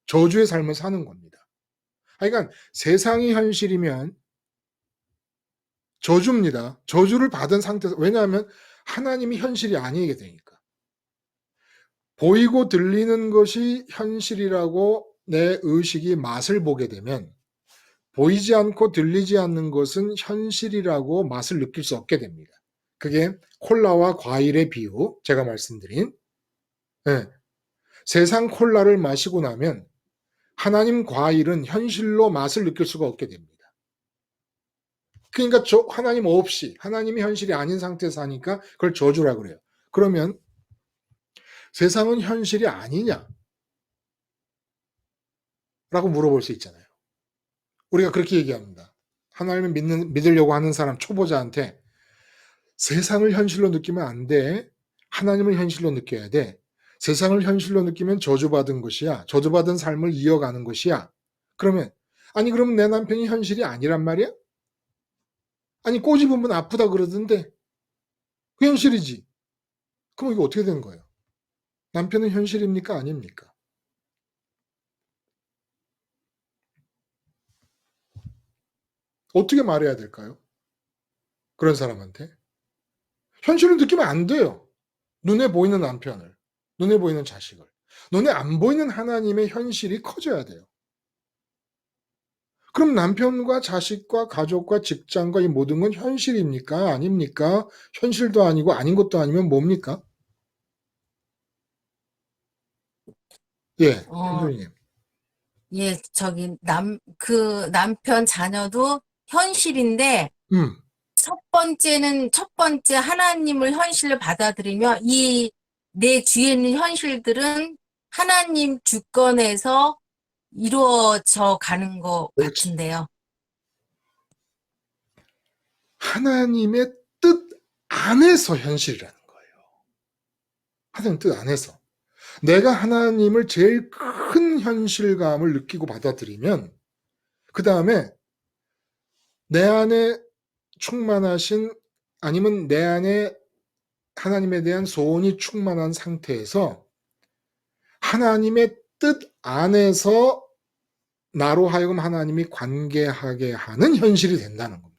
저주의 삶을 사는 겁니다. 그러니까 세상이 현실이면 저주입니다. 저주를 받은 상태에서, 왜냐하면 하나님이 현실이 아니게 되니까. 보이고 들리는 것이 현실이라고 내 의식이 맛을 보게 되면 보이지 않고 들리지 않는 것은 현실이라고 맛을 느낄 수 없게 됩니다. 그게 콜라와 과일의 비유, 제가 말씀드린. 네. 세상 콜라를 마시고 나면 하나님 과일은 현실로 맛을 느낄 수가 없게 됩니다. 그러니까 하나님 없이, 하나님이 현실이 아닌 상태에서 하니까 그걸 저주라 그래요. 그러면 세상은 현실이 아니냐? 라고 물어볼 수 있잖아요. 우리가 그렇게 얘기합니다. 하나님을 믿으려고 하는 사람, 초보자한테 세상을 현실로 느끼면 안 돼. 하나님을 현실로 느껴야 돼. 세상을 현실로 느끼면 저주받은 것이야. 저주받은 삶을 이어가는 것이야. 그러면 내 남편이 현실이 아니란 말이야? 아니 꼬집으면 아프다 그러던데 그 현실이지. 그럼 이거 어떻게 된 거예요? 남편은 현실입니까? 아닙니까? 어떻게 말해야 될까요? 그런 사람한테. 현실을 느끼면 안 돼요. 눈에 보이는 남편을, 눈에 보이는 자식을. 눈에 안 보이는 하나님의 현실이 커져야 돼요. 그럼 남편과 자식과 가족과 직장과 이 모든 건 현실입니까? 아닙니까? 현실도 아니고 아닌 것도 아니면 뭡니까? 예, 선생님. 예, 그 남편 자녀도 현실인데, 첫 번째 하나님을 현실로 받아들이며 이 내 주위에 있는 현실들은 하나님 주권에서 이루어져 가는 것 그렇지. 같은데요. 하나님의 뜻 안에서 현실이라는 거예요. 하나님 뜻 안에서. 내가 하나님을 제일 큰 현실감을 느끼고 받아들이면 그 다음에 내 안에 충만하신 아니면 내 안에 하나님에 대한 소원이 충만한 상태에서 하나님의 뜻 안에서 나로 하여금 하나님이 관계하게 하는 현실이 된다는 겁니다.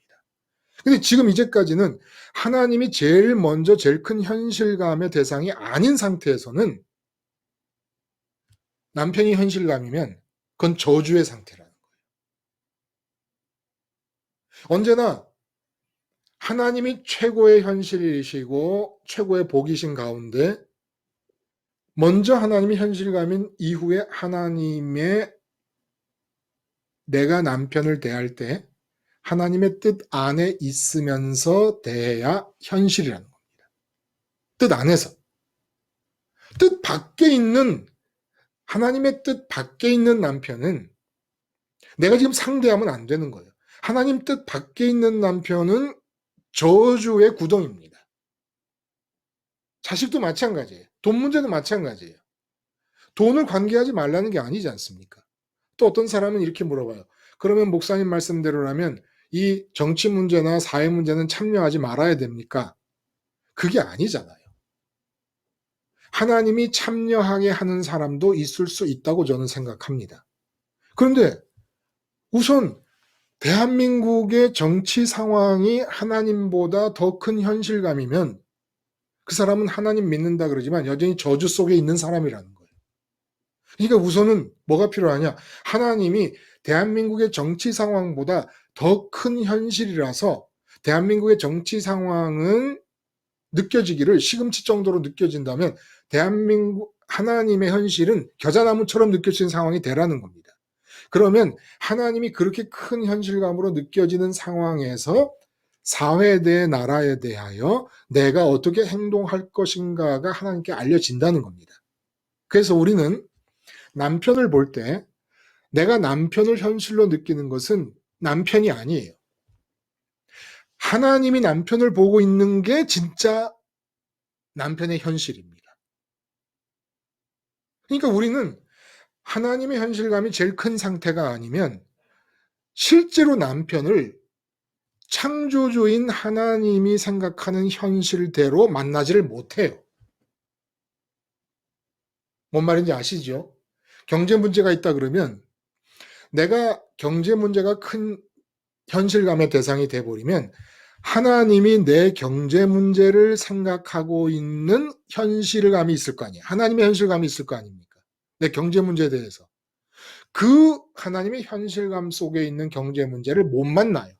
근데 지금 이제까지는 하나님이 제일 먼저 제일 큰 현실감의 대상이 아닌 상태에서는 남편이 현실감이면 그건 저주의 상태라는 거예요. 언제나 하나님이 최고의 현실이시고 최고의 복이신 가운데 먼저 하나님이 현실감인 이후에 하나님의 내가 남편을 대할 때 하나님의 뜻 안에 있으면서 대해야 현실이라는 겁니다. 뜻 안에서. 뜻 밖에 있는 하나님의 뜻 밖에 있는 남편은 내가 지금 상대하면 안 되는 거예요. 하나님 뜻 밖에 있는 남편은 저주의 구덩입니다. 자식도 마찬가지예요. 돈 문제도 마찬가지예요. 돈을 관계하지 말라는 게 아니지 않습니까? 또 어떤 사람은 이렇게 물어봐요. 그러면 목사님 말씀대로라면 이 정치 문제나 사회 문제는 참여하지 말아야 됩니까? 그게 아니잖아요. 하나님이 참여하게 하는 사람도 있을 수 있다고 저는 생각합니다. 그런데 우선 대한민국의 정치 상황이 하나님보다 더 큰 현실감이면 그 사람은 하나님 믿는다 그러지만 여전히 저주 속에 있는 사람이라는 거예요. 그러니까 우선은 뭐가 필요하냐? 하나님이 대한민국의 정치 상황보다 더 큰 현실이라서 대한민국의 정치 상황은 느껴지기를 시금치 정도로 느껴진다면 대한민국 하나님의 현실은 겨자나무처럼 느껴지는 상황이 되라는 겁니다. 그러면 하나님이 그렇게 큰 현실감으로 느껴지는 상황에서 사회에 대해 나라에 대하여 내가 어떻게 행동할 것인가가 하나님께 알려진다는 겁니다. 그래서 우리는 남편을 볼 때 내가 남편을 현실로 느끼는 것은 남편이 아니에요. 하나님이 남편을 보고 있는 게 진짜 남편의 현실입니다. 그러니까 우리는 하나님의 현실감이 제일 큰 상태가 아니면 실제로 남편을 창조주인 하나님이 생각하는 현실대로 만나지를 못해요. 뭔 말인지 아시죠? 경제 문제가 있다 그러면 내가 경제 문제가 큰 현실감의 대상이 돼버리면 하나님이 내 경제 문제를 생각하고 있는 현실감이 있을 거 아니에요. 하나님의 현실감이 있을 거 아닙니까? 내 경제 문제에 대해서. 그 하나님의 현실감 속에 있는 경제 문제를 못 만나요.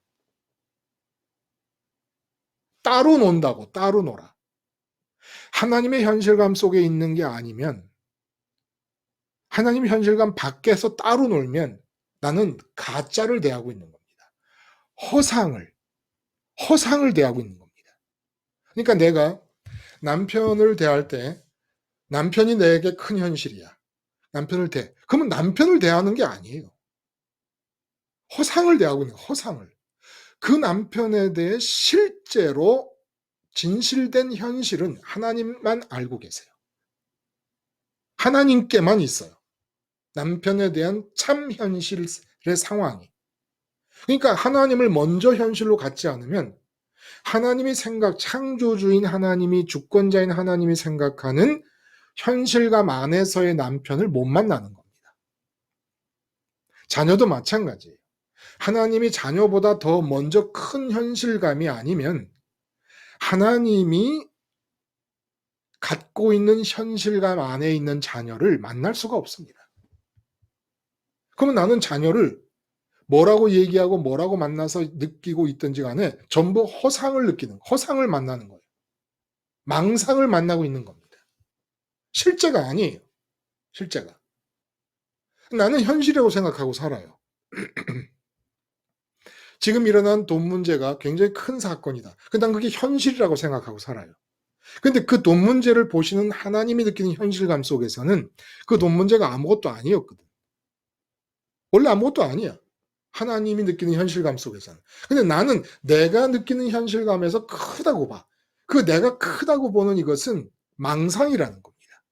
따로 논다고, 따로 놀아. 하나님의 현실감 속에 있는 게 아니면 하나님의 현실감 밖에서 따로 놀면 나는 가짜를 대하고 있는 겁니다. 허상을 대하고 있는 겁니다. 그러니까 내가 남편을 대할 때 남편이 내게 큰 현실이야. 그러면 남편을 대하는 게 아니에요. 허상을 대하고 있는 거예요. 허상을. 그 남편에 대해 실제로 진실된 현실은 하나님만 알고 계세요. 하나님께만 있어요. 남편에 대한 참 현실의 상황이. 그러니까 하나님을 먼저 현실로 갖지 않으면 하나님이 창조주인 하나님이 주권자인 하나님이 생각하는 현실감 안에서의 남편을 못 만나는 겁니다. 자녀도 마찬가지예요. 하나님이 자녀보다 더 먼저 큰 현실감이 아니면 하나님이 갖고 있는 현실감 안에 있는 자녀를 만날 수가 없습니다. 그러면 나는 자녀를 뭐라고 얘기하고 뭐라고 만나서 느끼고 있든지 간에 전부 허상을 만나는 거예요. 망상을 만나고 있는 겁니다. 실제가 아니에요. 실제가. 나는 현실이라고 생각하고 살아요. 지금 일어난 돈 문제가 굉장히 큰 사건이다. 난 그게 현실이라고 생각하고 살아요. 근데 그 돈 문제를 보시는 하나님이 느끼는 현실감 속에서는 그 돈 문제가 아무것도 아니었거든. 원래 아무것도 아니야. 하나님이 느끼는 현실감 속에서는. 근데 나는 내가 느끼는 현실감에서 크다고 봐. 그 내가 크다고 보는 이것은 망상이라는 겁니다.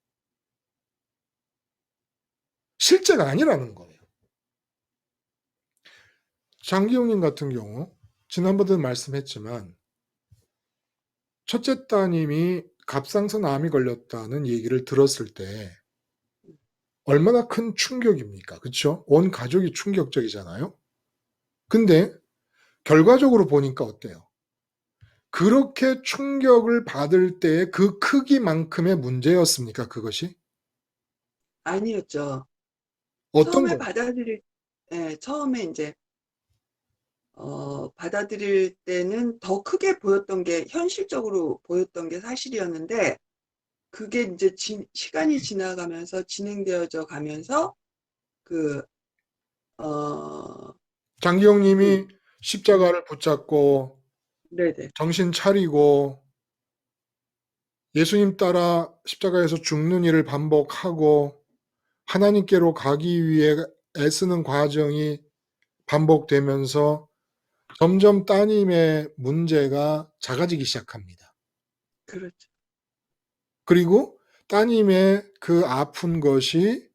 실제가 아니라는 거예요. 장기용님 같은 경우 지난번에도 말씀했지만 첫째 따님이 갑상선 암이 걸렸다는 얘기를 들었을 때 얼마나 큰 충격입니까? 그렇죠? 온 가족이 충격적이잖아요. 근데 결과적으로 보니까 어때요? 그렇게 충격을 받을 때의 그 크기만큼의 문제였습니까? 그것이? 아니었죠. 어떤 처음에 거? 처음에 이제 받아들일 때는 더 크게 보였던 게, 현실적으로 보였던 게 사실이었는데, 그게 이제 시간이 지나가면서 진행되어져 가면서 그 장기용님이 십자가를 붙잡고 네네. 정신 차리고 예수님 따라 십자가에서 죽는 일을 반복하고 하나님께로 가기 위해 애쓰는 과정이 반복되면서 점점 따님의 문제가 작아지기 시작합니다. 그렇죠. 그리고 따님의 그 아픈 것이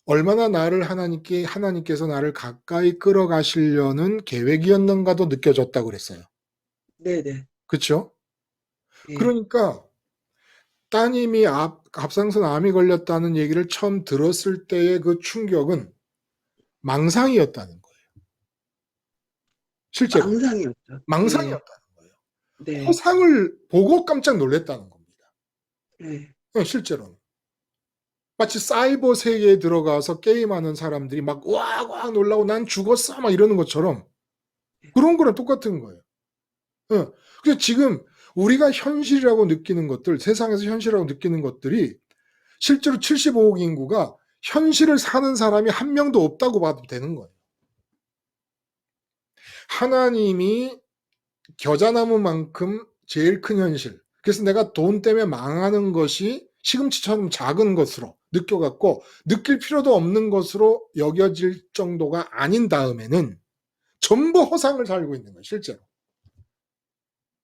얼마나 하나님께서 나를 가까이 끌어가시려는 계획이었는가도 느껴졌다고 그랬어요. 네네. 그렇죠? 예. 그러니까 따님이 갑상선 암이 걸렸다는 얘기를 처음 들었을 때의 그 충격은 망상이었다는 거예요. 실제로. 망상이었죠. 예. 망상이었다는 거예요. 네. 허상을 보고 깜짝 놀랐다는 겁니다. 예. 실제로는. 마치 사이버 세계에 들어가서 게임하는 사람들이 막 우악 놀라고 난 죽었어 막 이러는 것처럼 그런 거랑 똑같은 거예요. 그래서 지금 우리가 현실이라고 느끼는 것들, 세상에서 현실이라고 느끼는 것들이 실제로 75억 인구가 현실을 사는 사람이 한 명도 없다고 봐도 되는 거예요. 하나님이 겨자나무만큼 제일 큰 현실. 그래서 내가 돈 때문에 망하는 것이 시금치처럼 작은 것으로 느껴갖고 느낄 필요도 없는 것으로 여겨질 정도가 아닌 다음에는 전부 허상을 살고 있는 거예요. 실제로.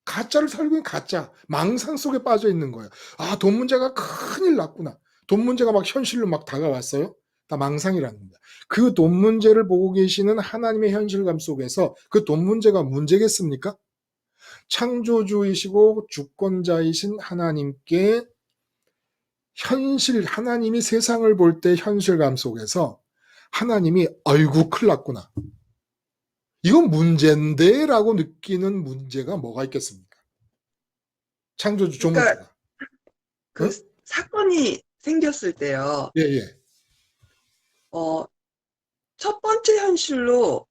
가짜를 살고 있는 가짜. 망상 속에 빠져 있는 거예요. 아, 돈 문제가 큰일 났구나. 돈 문제가 막 현실로 막 다가왔어요. 다 망상이라는 겁니다. 그 돈 문제를 보고 계시는 하나님의 현실감 속에서 그 돈 문제가 문제겠습니까? 창조주이시고 주권자이신 하나님께 하나님이 세상을 볼 때 현실감 속에서 하나님이 아이고 큰일 났구나. 이건 문제인데 라고 느끼는 문제가 뭐가 있겠습니까? 창조주 그러니까 조물주가. 그 응? 사건이 생겼을 때요. 예. 첫 번째 현실로,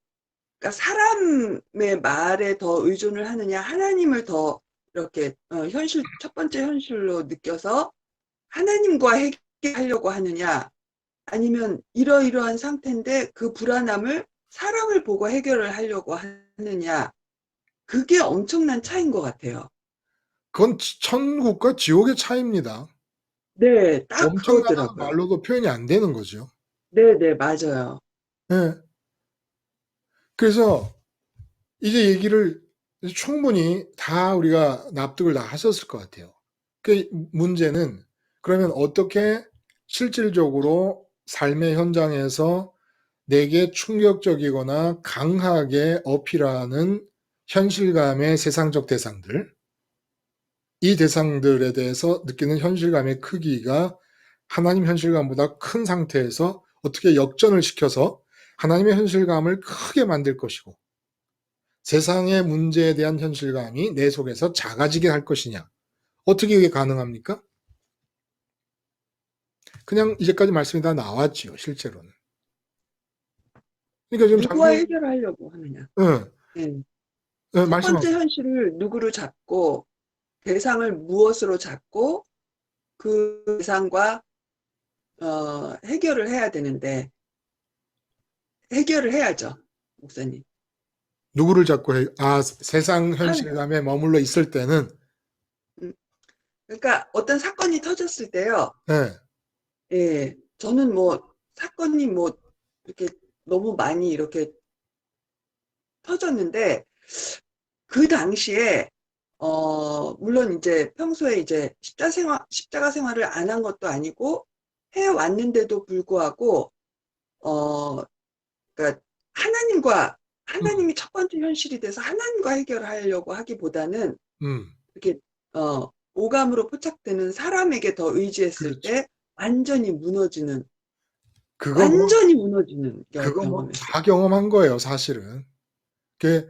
그러니까 사람의 말에 더 의존을 하느냐, 하나님을 더 이렇게 첫 번째 현실로 느껴서 하나님과 해결하려고 하느냐, 아니면 이러이러한 상태인데 그 불안함을 사람을 보고 해결을 하려고 하느냐, 그게 엄청난 차이인 것 같아요. 그건 천국과 지옥의 차이입니다. 네, 딱 엄청나다는 그거더라고요. 말로도 표현이 안 되는 거죠. 네, 맞아요. 예. 그래서 이제 얘기를 충분히 다 우리가 납득을 다 하셨을 것 같아요. 그 문제는 그러면 어떻게 실질적으로 삶의 현장에서 내게 충격적이거나 강하게 어필하는 현실감의 세상적 대상들, 이 대상들에 대해서 느끼는 현실감의 크기가 하나님 현실감보다 큰 상태에서 어떻게 역전을 시켜서 하나님의 현실감을 크게 만들 것이고 세상의 문제에 대한 현실감이 내 속에서 작아지게 할 것이냐. 어떻게 이게 가능합니까? 그냥 이제까지 말씀이 다 나왔지요, 실제로는. 그러니까 지금 누구와 해결하려고 하느냐. 응, 네. 응, 첫 말씀하세요. 번째 현실을 누구로 잡고, 대상을 무엇으로 잡고, 그 대상과 해결을 해야 되는데, 해결을 해야죠, 목사님. 누구를 잡고 세상 현실감에 머물러 있을 때는 그러니까 어떤 사건이 터졌을 때요. 네, 예, 저는 사건이 이렇게 너무 많이 이렇게 터졌는데 그 당시에 물론 이제 평소에 이제 십자가 생활을 안 한 것도 아니고 해 왔는데도 불구하고 그러니까 하나님이 첫 번째 현실이 돼서 하나님과 해결하려고 하기보다는 음, 이렇게 오감으로 포착되는 사람에게 더 의지했을 그렇죠. 때 완전히 무너지는 그거 뭐, 경험을 했어요. 다 경험한 거예요, 사실은. 그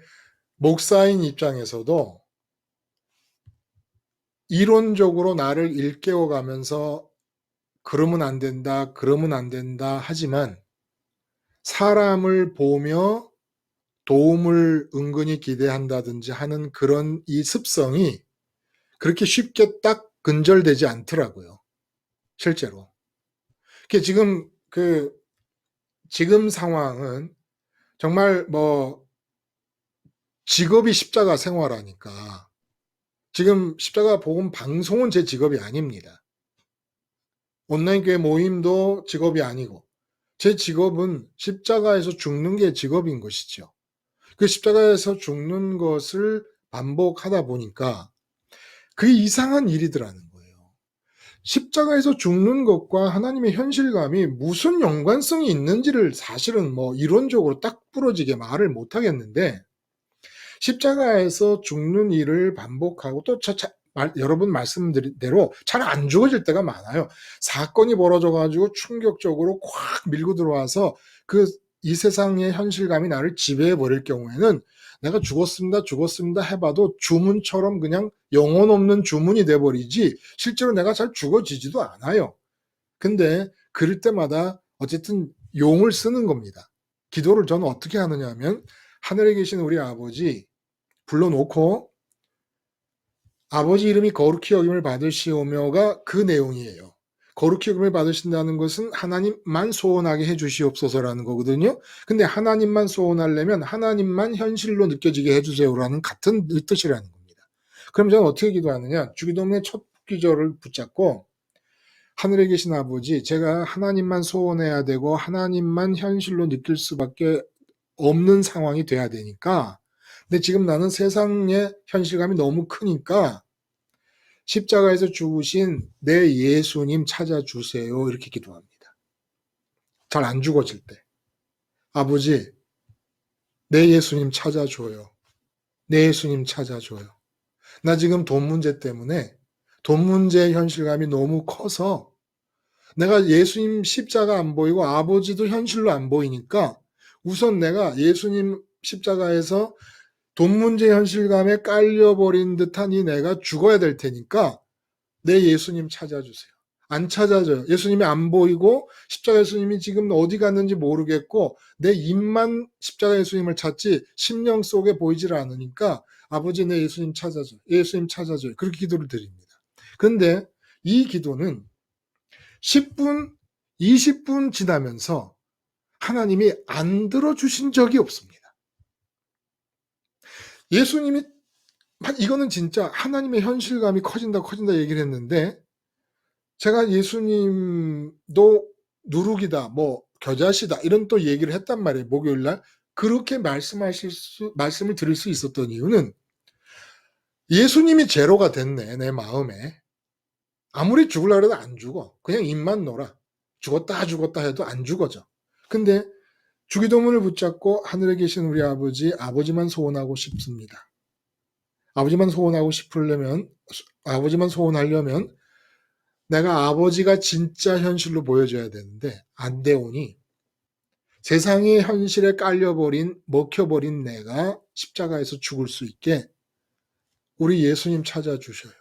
목사인 입장에서도 이론적으로 나를 일깨워 가면서 그러면 안 된다, 그러면 안 된다 하지만 사람을 보며 도움을 은근히 기대한다든지 하는 그런 이 습성이 그렇게 쉽게 딱 근절되지 않더라고요. 실제로. 지금 상황은 정말 뭐 직업이 십자가 생활하니까 지금 십자가 복음 방송은 제 직업이 아닙니다. 온라인 교회 모임도 직업이 아니고 제 직업은 십자가에서 죽는 게 직업인 것이죠. 그 십자가에서 죽는 것을 반복하다 보니까 그 이상한 일이더라는 거예요. 십자가에서 죽는 것과 하나님의 현실감이 무슨 연관성이 있는지를 사실은 뭐 이론적으로 딱 부러지게 말을 못 하겠는데 십자가에서 죽는 일을 반복하고 또 여러분 말씀드린 대로 잘 안 죽어질 때가 많아요. 사건이 벌어져 가지고 충격적으로 콱 밀고 들어와서 이 세상의 현실감이 나를 지배해 버릴 경우에는 내가 죽었습니다 해봐도 주문처럼 그냥 영혼 없는 주문이 돼 버리지 실제로 내가 잘 죽어지지도 않아요. 근데 그럴 때마다 어쨌든 용을 쓰는 겁니다. 기도를 저는 어떻게 하느냐 하면 하늘에 계신 우리 아버지 불러놓고 아버지 이름이 거룩히 여김을 받으시오며가 그 내용이에요. 거룩히 여김을 받으신다는 것은 하나님만 소원하게 해주시옵소서라는 거거든요. 근데 하나님만 소원하려면 하나님만 현실로 느껴지게 해주세요라는 같은 뜻이라는 겁니다. 그럼 저는 어떻게 기도하느냐? 주기도문의 첫 구절을 붙잡고 하늘에 계신 아버지, 제가 하나님만 소원해야 되고 하나님만 현실로 느낄 수밖에 없는 상황이 돼야 되니까 근데 지금 나는 세상의 현실감이 너무 크니까 십자가에서 죽으신 내 예수님 찾아주세요. 이렇게 기도합니다. 잘 안 죽어질 때. 아버지, 내 예수님 찾아줘요. 내 예수님 찾아줘요. 나 지금 돈 문제 때문에 돈 문제의 현실감이 너무 커서 내가 예수님 십자가 안 보이고 아버지도 현실로 안 보이니까 우선 내가 예수님 십자가에서 돈 문제 현실감에 깔려버린 듯한 이 내가 죽어야 될 테니까 내 예수님 찾아주세요. 안 찾아져요. 예수님이 안 보이고 십자가 예수님이 지금 어디 갔는지 모르겠고 내 입만 십자가 예수님을 찾지 심령 속에 보이질 않으니까 아버지 내 예수님 찾아줘요. 예수님 찾아줘요. 그렇게 기도를 드립니다. 그런데 이 기도는 10분, 20분 지나면서 하나님이 안 들어주신 적이 없습니다. 예수님이 이거는 진짜 하나님의 현실감이 커진다 얘기를 했는데 제가 예수님도 누룩이다 뭐 겨자씨다 이런 또 얘기를 했단 말이에요. 목요일날 그렇게 말씀을 드릴 수 있었던 이유는 예수님이 제로가 됐네 내 마음에. 아무리 죽으려고 해도 안 죽어. 그냥 입만 놀아. 죽었다 해도 안 죽어져. 근데 주기도문을 붙잡고 하늘에 계신 우리 아버지만 소원하고 싶습니다. 아버지만 소원하려면 내가 아버지가 진짜 현실로 보여줘야 되는데 안 되오니 세상의 현실에 먹혀버린 내가 십자가에서 죽을 수 있게 우리 예수님 찾아주셔요.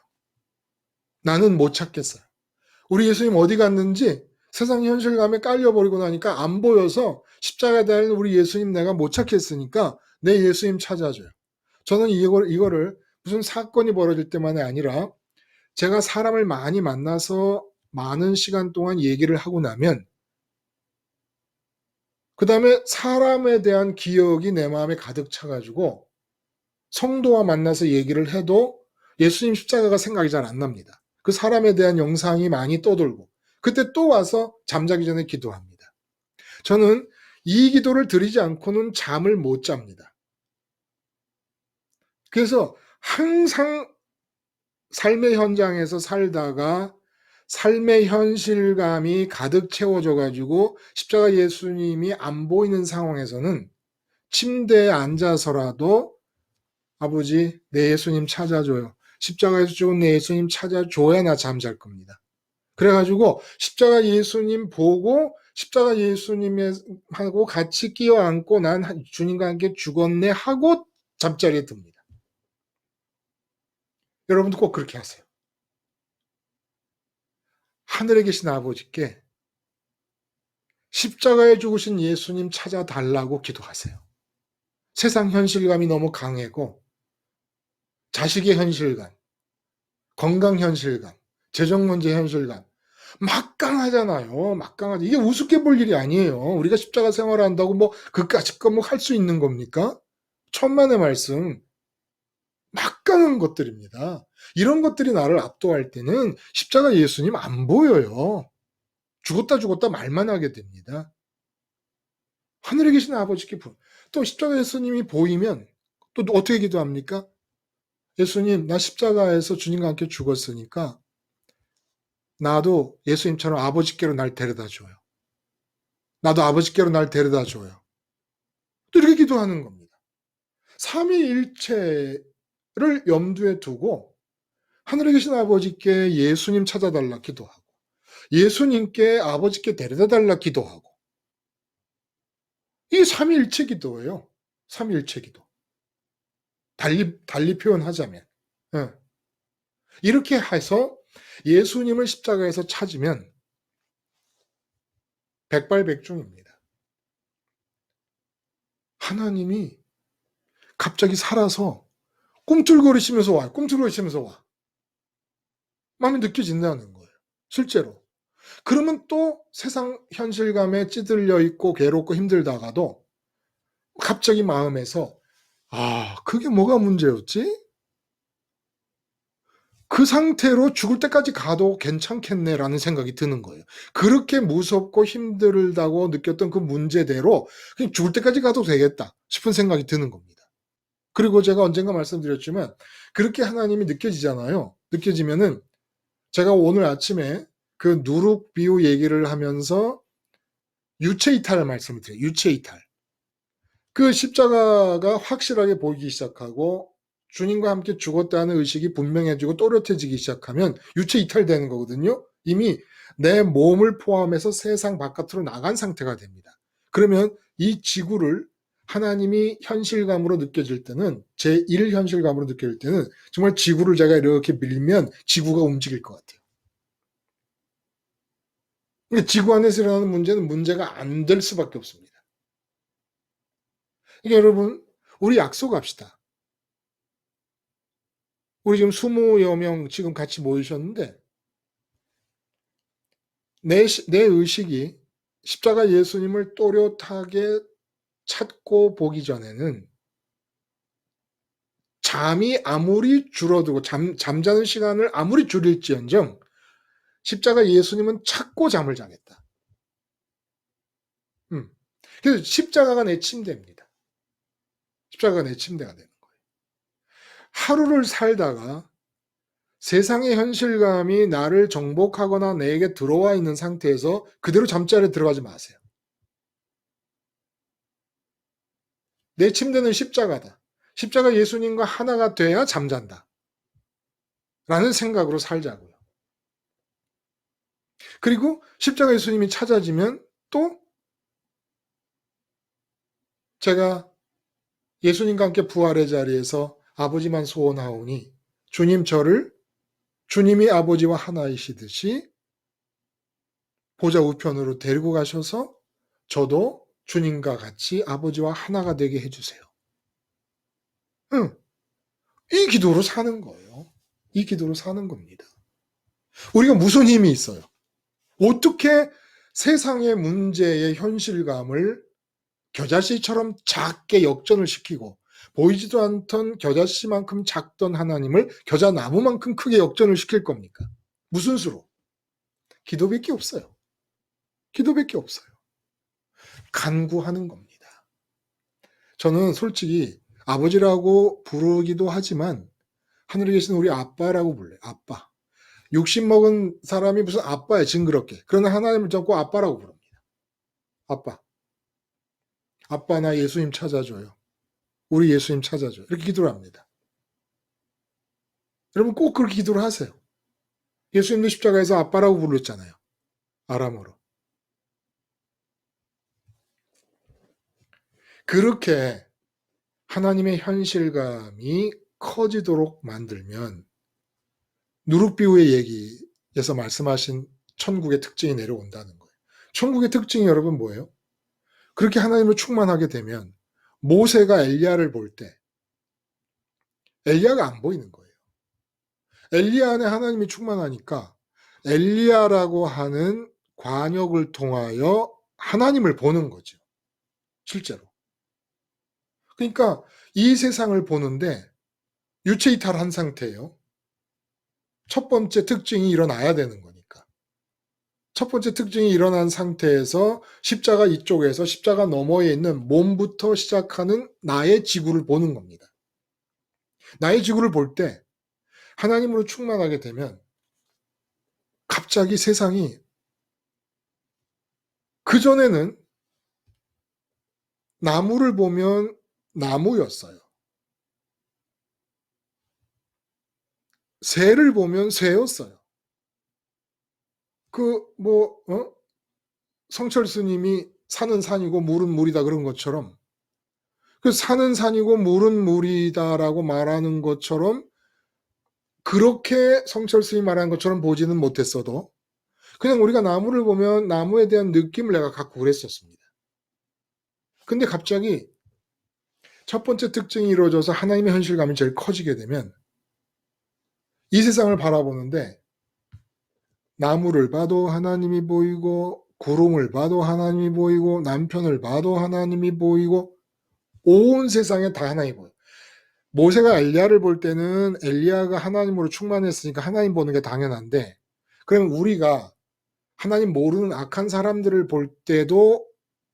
나는 못 찾겠어요. 우리 예수님 어디 갔는지 세상 현실감에 깔려버리고 나니까 안 보여서 십자가에 달린 우리 예수님 내가 못 찾겠으니까 내 예수님 찾아줘요. 저는 이거를 무슨 사건이 벌어질 때만이 아니라 제가 사람을 많이 만나서 많은 시간 동안 얘기를 하고 나면 그 다음에 사람에 대한 기억이 내 마음에 가득 차가지고 성도와 만나서 얘기를 해도 예수님 십자가가 생각이 잘 안 납니다. 그 사람에 대한 영상이 많이 떠돌고 그때 또 와서 잠자기 전에 기도합니다. 저는 이 기도를 드리지 않고는 잠을 못 잡니다. 그래서 항상 삶의 현장에서 살다가 삶의 현실감이 가득 채워져 가지고 십자가 예수님이 안 보이는 상황에서는 침대에 앉아서라도 아버지, 내 예수님 찾아줘요. 십자가에서 죽은 내 예수님 찾아줘야 나 잠잘 겁니다. 그래가지고 십자가 예수님 보고 십자가 예수님하고 같이 끼어 앉고 난 주님과 함께 죽었네 하고 잠자리에 듭니다. 여러분도 꼭 그렇게 하세요. 하늘에 계신 아버지께 십자가에 죽으신 예수님 찾아달라고 기도하세요. 세상 현실감이 너무 강하고 자식의 현실감, 건강 현실감, 재정 문제 현실감 막강하잖아요. 막강하죠. 이게 우습게 볼 일이 아니에요. 우리가 십자가 생활한다고 뭐 그까짓 거 뭐 할 수 있는 겁니까? 천만의 말씀. 막강한 것들입니다. 이런 것들이 나를 압도할 때는 십자가 예수님 안 보여요. 죽었다 말만 하게 됩니다. 하늘에 계신 아버지께 또 십자가 예수님이 보이면 또 어떻게 기도합니까? 예수님, 나 십자가에서 주님과 함께 죽었으니까 나도 예수님처럼 아버지께로 날 데려다 줘요. 나도 아버지께로 날 데려다 줘요. 또 이렇게 기도하는 겁니다. 삼위일체를 염두에 두고 하늘에 계신 아버지께 예수님 찾아달라 기도하고 예수님께 아버지께 데려다 달라 기도하고 이게 삼위일체 기도예요. 삼위일체 기도. 달리 표현하자면 이렇게 해서 예수님을 십자가에서 찾으면 백발백중입니다. 하나님이 갑자기 살아서 꿈틀거리시면서 와요. 꿈틀거리시면서 와. 마음이 느껴진다는 거예요. 실제로. 그러면 또 세상 현실감에 찌들려 있고 괴롭고 힘들다가도 갑자기 마음에서 그게 뭐가 문제였지? 그 상태로 죽을 때까지 가도 괜찮겠네라는 생각이 드는 거예요. 그렇게 무섭고 힘들다고 느꼈던 그 문제대로 그냥 죽을 때까지 가도 되겠다 싶은 생각이 드는 겁니다. 그리고 제가 언젠가 말씀드렸지만 그렇게 하나님이 느껴지잖아요. 느껴지면은 제가 오늘 아침에 그 누룩 비유 얘기를 하면서 유체 이탈을 말씀을 드려요. 유체 이탈. 그 십자가가 확실하게 보이기 시작하고 주님과 함께 죽었다는 의식이 분명해지고 또렷해지기 시작하면 유체 이탈되는 거거든요. 이미 내 몸을 포함해서 세상 바깥으로 나간 상태가 됩니다. 그러면 이 지구를 하나님이 현실감으로 느껴질 때는 제1 현실감으로 느껴질 때는 정말 지구를 제가 이렇게 밀면 지구가 움직일 것 같아요. 근데 지구 안에서 일어나는 문제는 문제가 안 될 수밖에 없습니다. 그러니까 여러분 우리 약속합시다. 우리 지금 20여 명 지금 같이 모이셨는데 내 의식이 십자가 예수님을 또렷하게 찾고 보기 전에는 잠이 아무리 줄어들고 잠자는 시간을 아무리 줄일지언정 십자가 예수님은 찾고 잠을 자겠다. 그래서 십자가가 내 침대입니다. 십자가가 내 침대가 되는 거예요. 하루를 살다가 세상의 현실감이 나를 정복하거나 내게 들어와 있는 상태에서 그대로 잠자리에 들어가지 마세요. 내 침대는 십자가다. 십자가 예수님과 하나가 돼야 잠잔다. 라는 생각으로 살자고요. 그리고 십자가 예수님이 찾아지면 또 제가 예수님과 함께 부활의 자리에서 아버지만 소원하오니 주님이 아버지와 하나이시듯이 보좌 우편으로 데리고 가셔서 저도 주님과 같이 아버지와 하나가 되게 해주세요. 이 기도로 사는 거예요. 이 기도로 사는 겁니다. 우리가 무슨 힘이 있어요? 어떻게 세상의 문제의 현실감을 겨자씨처럼 작게 역전을 시키고 보이지도 않던 겨자씨만큼 작던 하나님을 겨자나무만큼 크게 역전을 시킬 겁니까? 무슨 수로? 기도밖에 없어요. 기도밖에 없어요. 간구하는 겁니다. 저는 솔직히 아버지라고 부르기도 하지만 하늘에 계신 우리 아빠라고 불러요. 아빠. 육신 먹은 사람이 무슨 아빠야 징그럽게. 그러나 하나님을 잡고 아빠라고 부릅니다. 아빠. 아빠 나 예수님 찾아줘요. 우리 예수님 찾아줘요. 이렇게 기도를 합니다. 여러분 꼭 그렇게 기도를 하세요. 예수님도 십자가에서 아빠라고 불렀잖아요. 아람어로. 그렇게 하나님의 현실감이 커지도록 만들면 누룩비유의 얘기에서 말씀하신 천국의 특징이 내려온다는 거예요. 천국의 특징이 여러분 뭐예요? 그렇게 하나님을 충만하게 되면 모세가 엘리야를 볼 때 엘리야가 안 보이는 거예요. 엘리야 안에 하나님이 충만하니까 엘리야라고 하는 관역을 통하여 하나님을 보는 거죠. 실제로. 그러니까 이 세상을 보는데 유체 이탈한 상태예요. 첫 번째 특징이 일어나야 되는 거니까. 첫 번째 특징이 일어난 상태에서 십자가 이쪽에서 십자가 너머에 있는 몸부터 시작하는 나의 지구를 보는 겁니다. 나의 지구를 볼 때 하나님으로 충만하게 되면 갑자기 세상이 그전에는 나무를 보면 나무였어요. 새를 보면 새였어요. 성철 스님이 산은 산이고 물은 물이다 그런 것처럼 그 산은 산이고 물은 물이다라고 말하는 것처럼 그렇게 성철 스님이 말하는 것처럼 보지는 못했어도 그냥 우리가 나무를 보면 나무에 대한 느낌을 내가 갖고 그랬었습니다. 근데 갑자기 첫 번째 특징이 이루어져서 하나님의 현실감이 제일 커지게 되면 이 세상을 바라보는데 나무를 봐도 하나님이 보이고 구름을 봐도 하나님이 보이고 남편을 봐도 하나님이 보이고 온 세상에 다 하나님이 보여요. 모세가 엘리야를 볼 때는 엘리야가 하나님으로 충만했으니까 하나님 보는 게 당연한데 그럼 우리가 하나님 모르는 악한 사람들을 볼 때도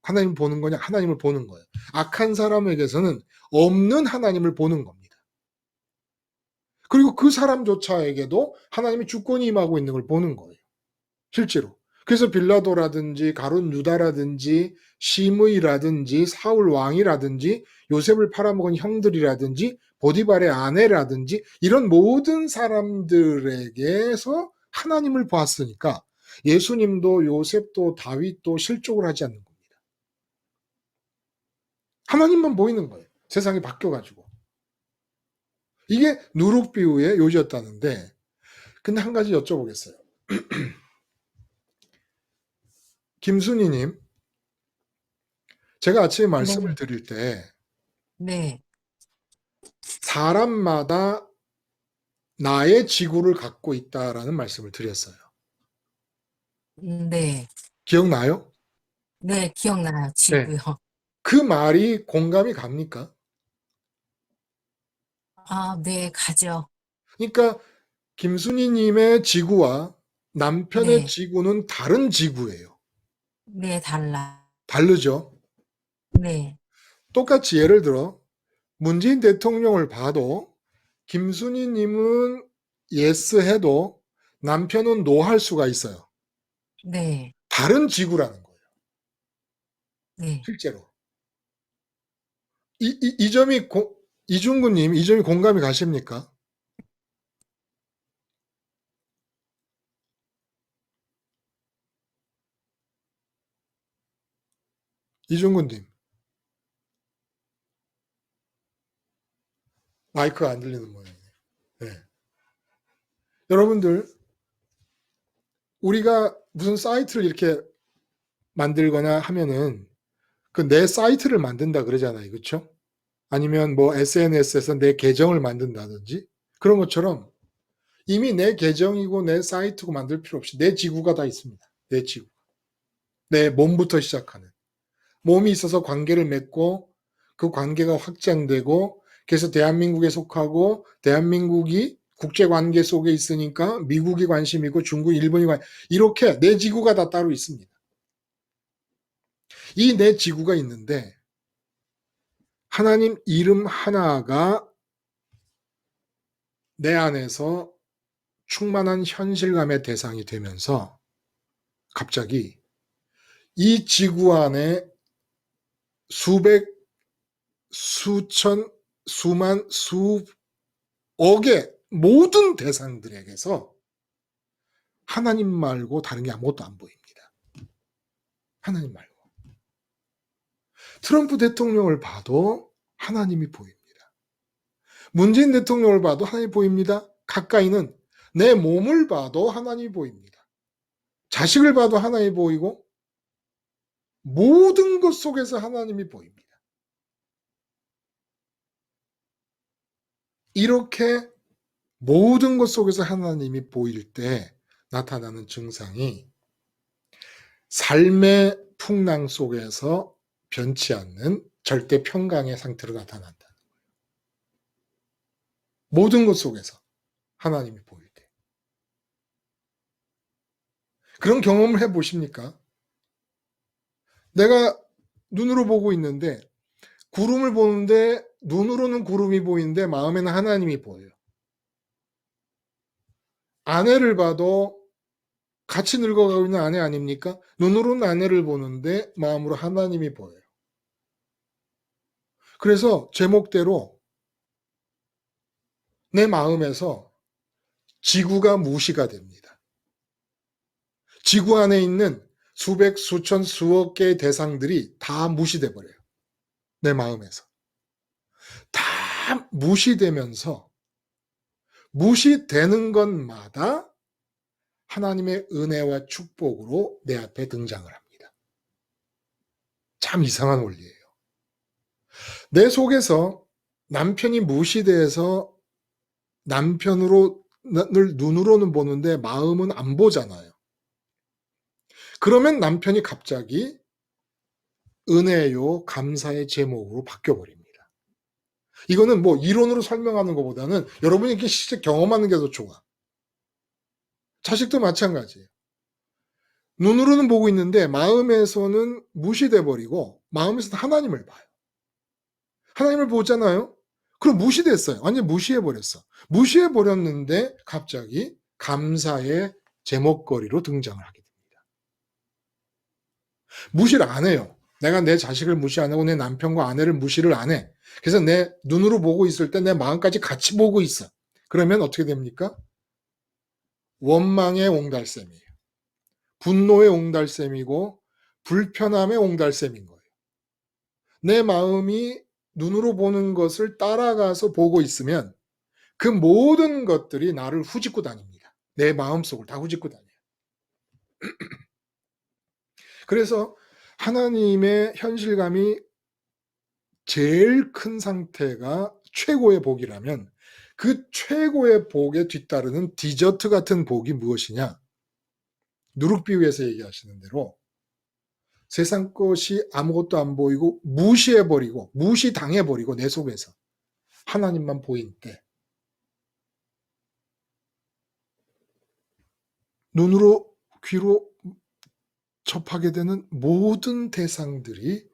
하나님 보는 거냐? 하나님을 보는 거예요. 악한 사람에게서는 없는 하나님을 보는 겁니다. 그리고 그 사람조차에게도 하나님의 주권이 임하고 있는 걸 보는 거예요. 실제로. 그래서 빌라도라든지 가룟 유다라든지 시므이라든지 사울 왕이라든지 요셉을 팔아먹은 형들이라든지 보디발의 아내라든지 이런 모든 사람들에게서 하나님을 보았으니까 예수님도 요셉도 다윗도 실족을 하지 않는 겁니다. 하나님만 보이는 거예요. 세상이 바뀌어가지고. 이게 누룩비유의 요지였다는데 근데 한 가지 여쭤보겠어요. 김순희님, 제가 아침에 말씀을 드릴 때 네. 사람마다 나의 지구를 갖고 있다라는 말씀을 드렸어요. 네. 기억나요? 네, 기억나요. 지구요. 그 말이 공감이 갑니까? 아, 네, 가죠. 그러니까 김순희님의 지구와 남편의 네. 지구는 다른 지구예요. 네, 달라. 다르죠? 네. 똑같이 예를 들어 문재인 대통령을 봐도 김순희님은 예스 해도 남편은 노 할 수가 있어요. 네. 다른 지구라는 거예요. 네. 실제로. 이 점이 이중구님, 이 점이 공감이 가십니까? 이중구님. 마이크가 안 들리는 모양이네요. 네. 여러분들, 우리가 무슨 사이트를 이렇게 만들거나 하면은 그 내 사이트를 만든다 그러잖아요. 그렇죠? 아니면 뭐 SNS에서 내 계정을 만든다든지 그런 것처럼 이미 내 계정이고 내 사이트고 만들 필요 없이 내 지구가 다 있습니다. 내 지구. 내 몸부터 시작하는. 몸이 있어서 관계를 맺고 그 관계가 확장되고 그래서 대한민국에 속하고 대한민국이 국제관계 속에 있으니까 미국이 관심 있고 중국, 일본이 이렇게 내 지구가 다 따로 있습니다. 이 내 지구가 있는데 하나님 이름 하나가 내 안에서 충만한 현실감의 대상이 되면서 갑자기 이 지구 안에 수백, 수천, 수만, 수억의 모든 대상들에게서 하나님 말고 다른 게 아무것도 안 보입니다. 하나님 말고. 트럼프 대통령을 봐도 하나님이 보입니다. 문재인 대통령을 봐도 하나님이 보입니다. 가까이는 내 몸을 봐도 하나님이 보입니다. 자식을 봐도 하나님이 보이고 모든 것 속에서 하나님이 보입니다. 이렇게 모든 것 속에서 하나님이 보일 때 나타나는 증상이 삶의 풍랑 속에서 변치 않는 절대 평강의 상태로 나타난다. 모든 것 속에서 하나님이 보일 때. 그런 경험을 해보십니까? 내가 눈으로 보고 있는데 구름을 보는데 눈으로는 구름이 보이는데 마음에는 하나님이 보여요. 아내를 봐도 같이 늙어가고 있는 아내 아닙니까? 눈으로는 아내를 보는데 마음으로 하나님이 보여요. 그래서 제목대로 내 마음에서 지구가 무시가 됩니다. 지구 안에 있는 수백, 수천, 수억 개의 대상들이 다 무시돼 버려요. 내 마음에서. 다 무시되면서 무시되는 것마다 하나님의 은혜와 축복으로 내 앞에 등장을 합니다. 참 이상한 원리예요. 내 속에서 남편이 무시돼서 남편을 눈으로는 보는데 마음은 안 보잖아요. 그러면 남편이 갑자기 은혜요, 감사의 제목으로 바뀌어버립니다. 이거는 뭐 이론으로 설명하는 것보다는 여러분이 이렇게 실제 경험하는 게 더 좋아. 자식도 마찬가지예요. 눈으로는 보고 있는데 마음에서는 무시돼 버리고 마음에서는 하나님을 봐요. 하나님을 보잖아요. 그럼 무시됐어요. 완전 무시해버렸어. 무시해버렸는데 갑자기 감사의 제목거리로 등장을 하게 됩니다. 무시를 안 해요. 내가 내 자식을 무시 안 하고 내 남편과 아내를 무시를 안 해. 그래서 내 눈으로 보고 있을 때 내 마음까지 같이 보고 있어. 그러면 어떻게 됩니까? 원망의 옹달샘이에요. 분노의 옹달샘이고 불편함의 옹달샘인 거예요. 내 마음이 눈으로 보는 것을 따라가서 보고 있으면 그 모든 것들이 나를 후집고 다닙니다. 내 마음속을 다 후집고 다녀요. 그래서 하나님의 현실감이 제일 큰 상태가 최고의 복이라면 그 최고의 복에 뒤따르는 디저트 같은 복이 무엇이냐? 누룩비유에서 얘기하시는 대로 세상 것이 아무것도 안 보이고 무시해버리고 무시당해버리고 내 속에서 하나님만 보인 때 눈으로 귀로 접하게 되는 모든 대상들이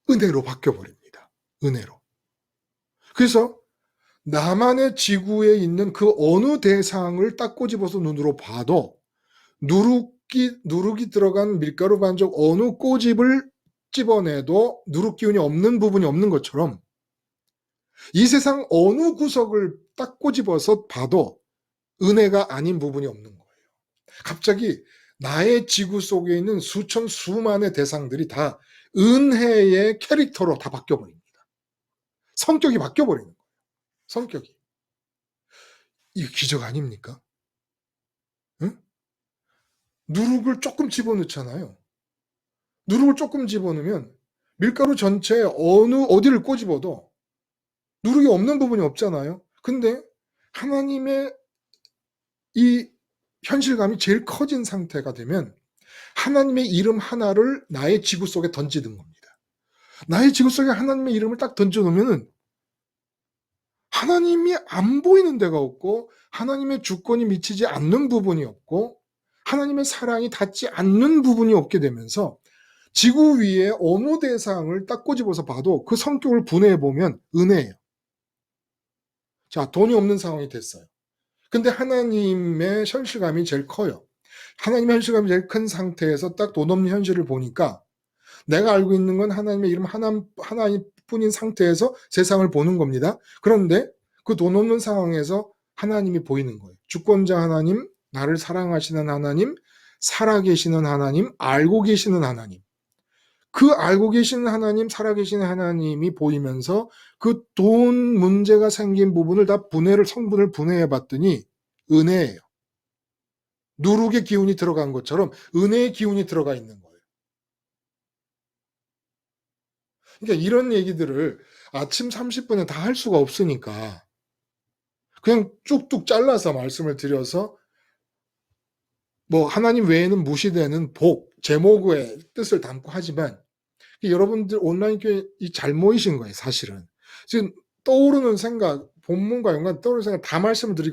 은혜로 바뀌어버립니다. 은혜로. 그래서 나만의 지구에 있는 그 어느 대상을 딱 꼬집어서 눈으로 봐도 누룩이 들어간 밀가루 반죽 어느 꼬집을 집어내도 누룩 기운이 없는 부분이 없는 것처럼 이 세상 어느 구석을 딱 꼬집어서 봐도 은혜가 아닌 부분이 없는 거예요. 갑자기 나의 지구 속에 있는 수천 수만의 대상들이 다 은혜의 캐릭터로 다 바뀌어버립니다. 성격이 바뀌어버리는 거예요. 성격이. 이게 기적 아닙니까? 응? 누룩을 조금 집어넣잖아요. 누룩을 조금 집어넣으면 밀가루 전체에 어디를 꼬집어도 누룩이 없는 부분이 없잖아요. 근데 하나님의 이 현실감이 제일 커진 상태가 되면 하나님의 이름 하나를 나의 지구 속에 던지는 겁니다. 나의 지구 속에 하나님의 이름을 딱 던져놓으면 하나님이 안 보이는 데가 없고 하나님의 주권이 미치지 않는 부분이 없고 하나님의 사랑이 닿지 않는 부분이 없게 되면서 지구 위에 어느 대상을 딱 꼬집어서 봐도 그 성격을 분해해 보면 은혜예요. 자, 돈이 없는 상황이 됐어요. 근데 하나님의 현실감이 제일 커요. 하나님의 현실감이 제일 큰 상태에서 딱 돈 없는 현실을 보니까 내가 알고 있는 건 하나님의 이름 하나뿐인 상태에서 세상을 보는 겁니다. 그런데 그 돈 없는 상황에서 하나님이 보이는 거예요. 주권자 하나님, 나를 사랑하시는 하나님, 살아계시는 하나님, 알고 계시는 하나님. 그 알고 계시는 하나님, 살아계시는 하나님이 보이면서 그 돈 문제가 생긴 부분을 다 성분을 분해해 봤더니 은혜예요. 누룩의 기운이 들어간 것처럼 은혜의 기운이 들어가 있는 거예요. 그러니까 이런 얘기들을 아침 30분에 다 할 수가 없으니까 그냥 쭉쭉 잘라서 말씀을 드려서 뭐 하나님 외에는 무시되는 복, 제목의 뜻을 담고 하지만 여러분들 온라인 교회 잘 모이신 거예요, 사실은. 지금 떠오르는 생각, 본문과 연관 떠오르는 생각 다 말씀을 드릴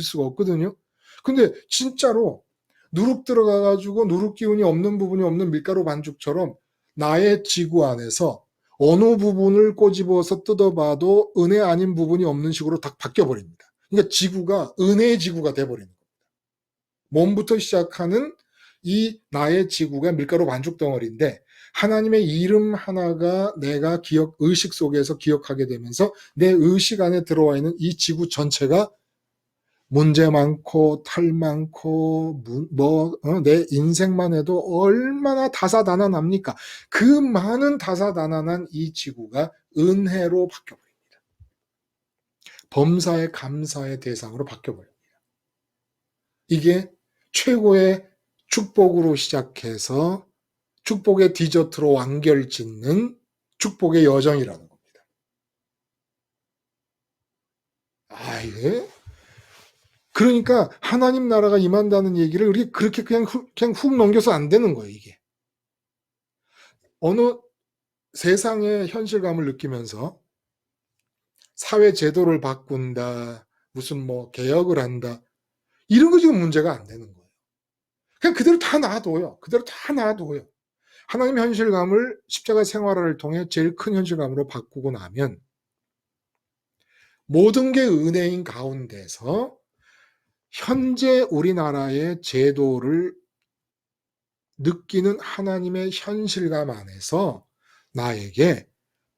수가 없거든요. 근데 진짜로 누룩 들어가가지고 누룩 기운이 없는 부분이 없는 밀가루 반죽처럼 나의 지구 안에서 어느 부분을 꼬집어서 뜯어봐도 은혜 아닌 부분이 없는 식으로 딱 바뀌어버립니다. 그러니까 지구가 은혜의 지구가 돼버리는 겁니다. 몸부터 시작하는 이 나의 지구가 밀가루 반죽 덩어리인데 하나님의 이름 하나가 내가 의식 속에서 기억하게 되면서 내 의식 안에 들어와 있는 이 지구 전체가 문제 많고 탈 많고 내 인생만 해도 얼마나 다사다난합니까? 그 많은 다사다난한 이 지구가 은혜로 바뀌어버립니다. 범사의 감사의 대상으로 바뀌어버립니다. 이게 최고의 축복으로 시작해서 축복의 디저트로 완결 짓는 축복의 여정이라는 겁니다. 이게 그러니까 하나님 나라가 임한다는 얘기를 우리 그렇게 그냥 훅 넘겨서 안 되는 거예요, 이게. 어느 세상의 현실감을 느끼면서 사회 제도를 바꾼다, 무슨 개혁을 한다, 이런 거 지금 문제가 안 되는 거예요. 그냥 그대로 다 놔둬요. 하나님의 현실감을 십자가 생활을 통해 제일 큰 현실감으로 바꾸고 나면 모든 게 은혜인 가운데서 현재 우리나라의 제도를 느끼는 하나님의 현실감 안에서 나에게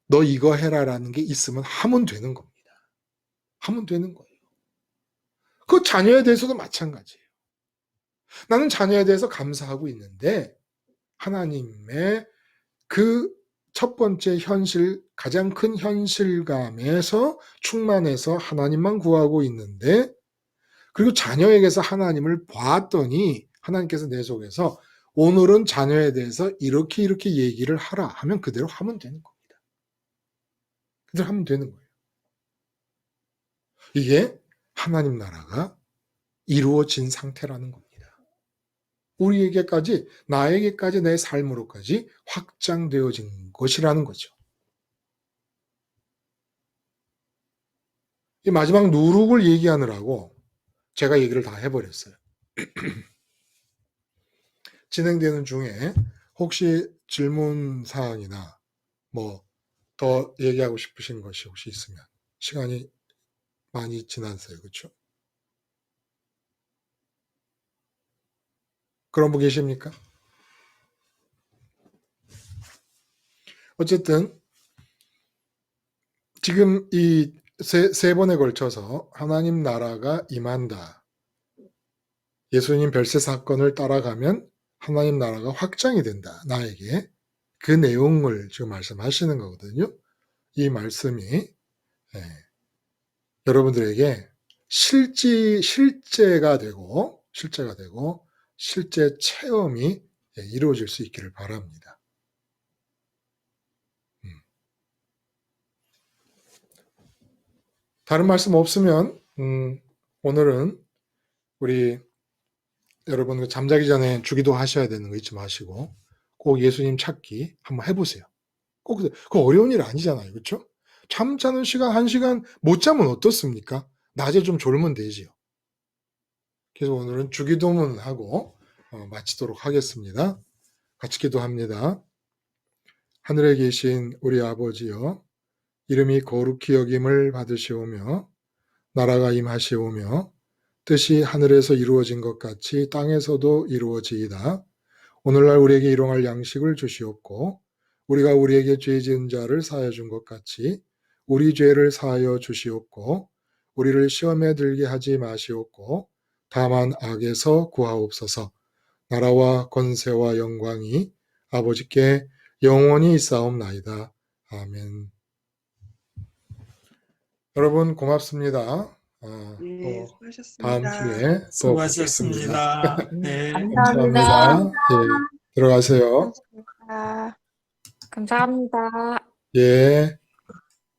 너 이거 해라라는 게 있으면 하면 되는 겁니다. 하면 되는 거예요. 그 자녀에 대해서도 마찬가지예요. 나는 자녀에 대해서 감사하고 있는데 하나님의 그 첫 번째 현실, 가장 큰 현실감에서 충만해서 하나님만 구하고 있는데 그리고 자녀에게서 하나님을 봤더니 하나님께서 내 속에서 오늘은 자녀에 대해서 이렇게 얘기를 하라 하면 그대로 하면 되는 겁니다. 그대로 하면 되는 거예요. 이게 하나님 나라가 이루어진 상태라는 겁니다. 우리에게까지, 나에게까지, 내 삶으로까지 확장되어진 것이라는 거죠. 이 마지막 누룩을 얘기하느라고 제가 얘기를 다 해버렸어요. 진행되는 중에 혹시 질문 사항이나 더 얘기하고 싶으신 것이 혹시 있으면 시간이 많이 지났어요. 그렇죠? 그런 분 계십니까? 어쨌든 지금 이 세 번에 걸쳐서 하나님 나라가 임한다. 예수님 별세 사건을 따라가면 하나님 나라가 확장이 된다. 나에게. 그 내용을 지금 말씀하시는 거거든요. 이 말씀이 여러분들에게 실제가 되고 실제 체험이 이루어질 수 있기를 바랍니다. 다른 말씀 없으면 오늘은 우리 여러분 잠자기 전에 주기도 하셔야 되는 거 잊지 마시고 꼭 예수님 찾기 한번 해보세요. 그 어려운 일 아니잖아요. 그렇죠? 잠자는 시간 1시간 못 자면 어떻습니까? 낮에 좀 졸면 되지요. 그래서 오늘은 주기도문하고 마치도록 하겠습니다. 같이 기도합니다. 하늘에 계신 우리 아버지여, 이름이 거룩히 여김을 받으시오며 나라가 임하시오며 뜻이 하늘에서 이루어진 것 같이 땅에서도 이루어지이다. 오늘날 우리에게 일용할 양식을 주시옵고 우리가 우리에게 죄 지은 자를 사하여 준 것 같이 우리 죄를 사하여 주시옵고 우리를 시험에 들게 하지 마시옵고 다만 악에서 구하옵소서. 나라와 권세와 영광이 아버지께 영원히 있사옵나이다. 아멘. 여러분 고맙습니다. 네, 또 다음 수고하셨습니다. 주에 또 뵙겠습니다. 수고하셨습니다. 네. 감사합니다. 감사합니다. 예, 들어가세요. 감사합니다. 예.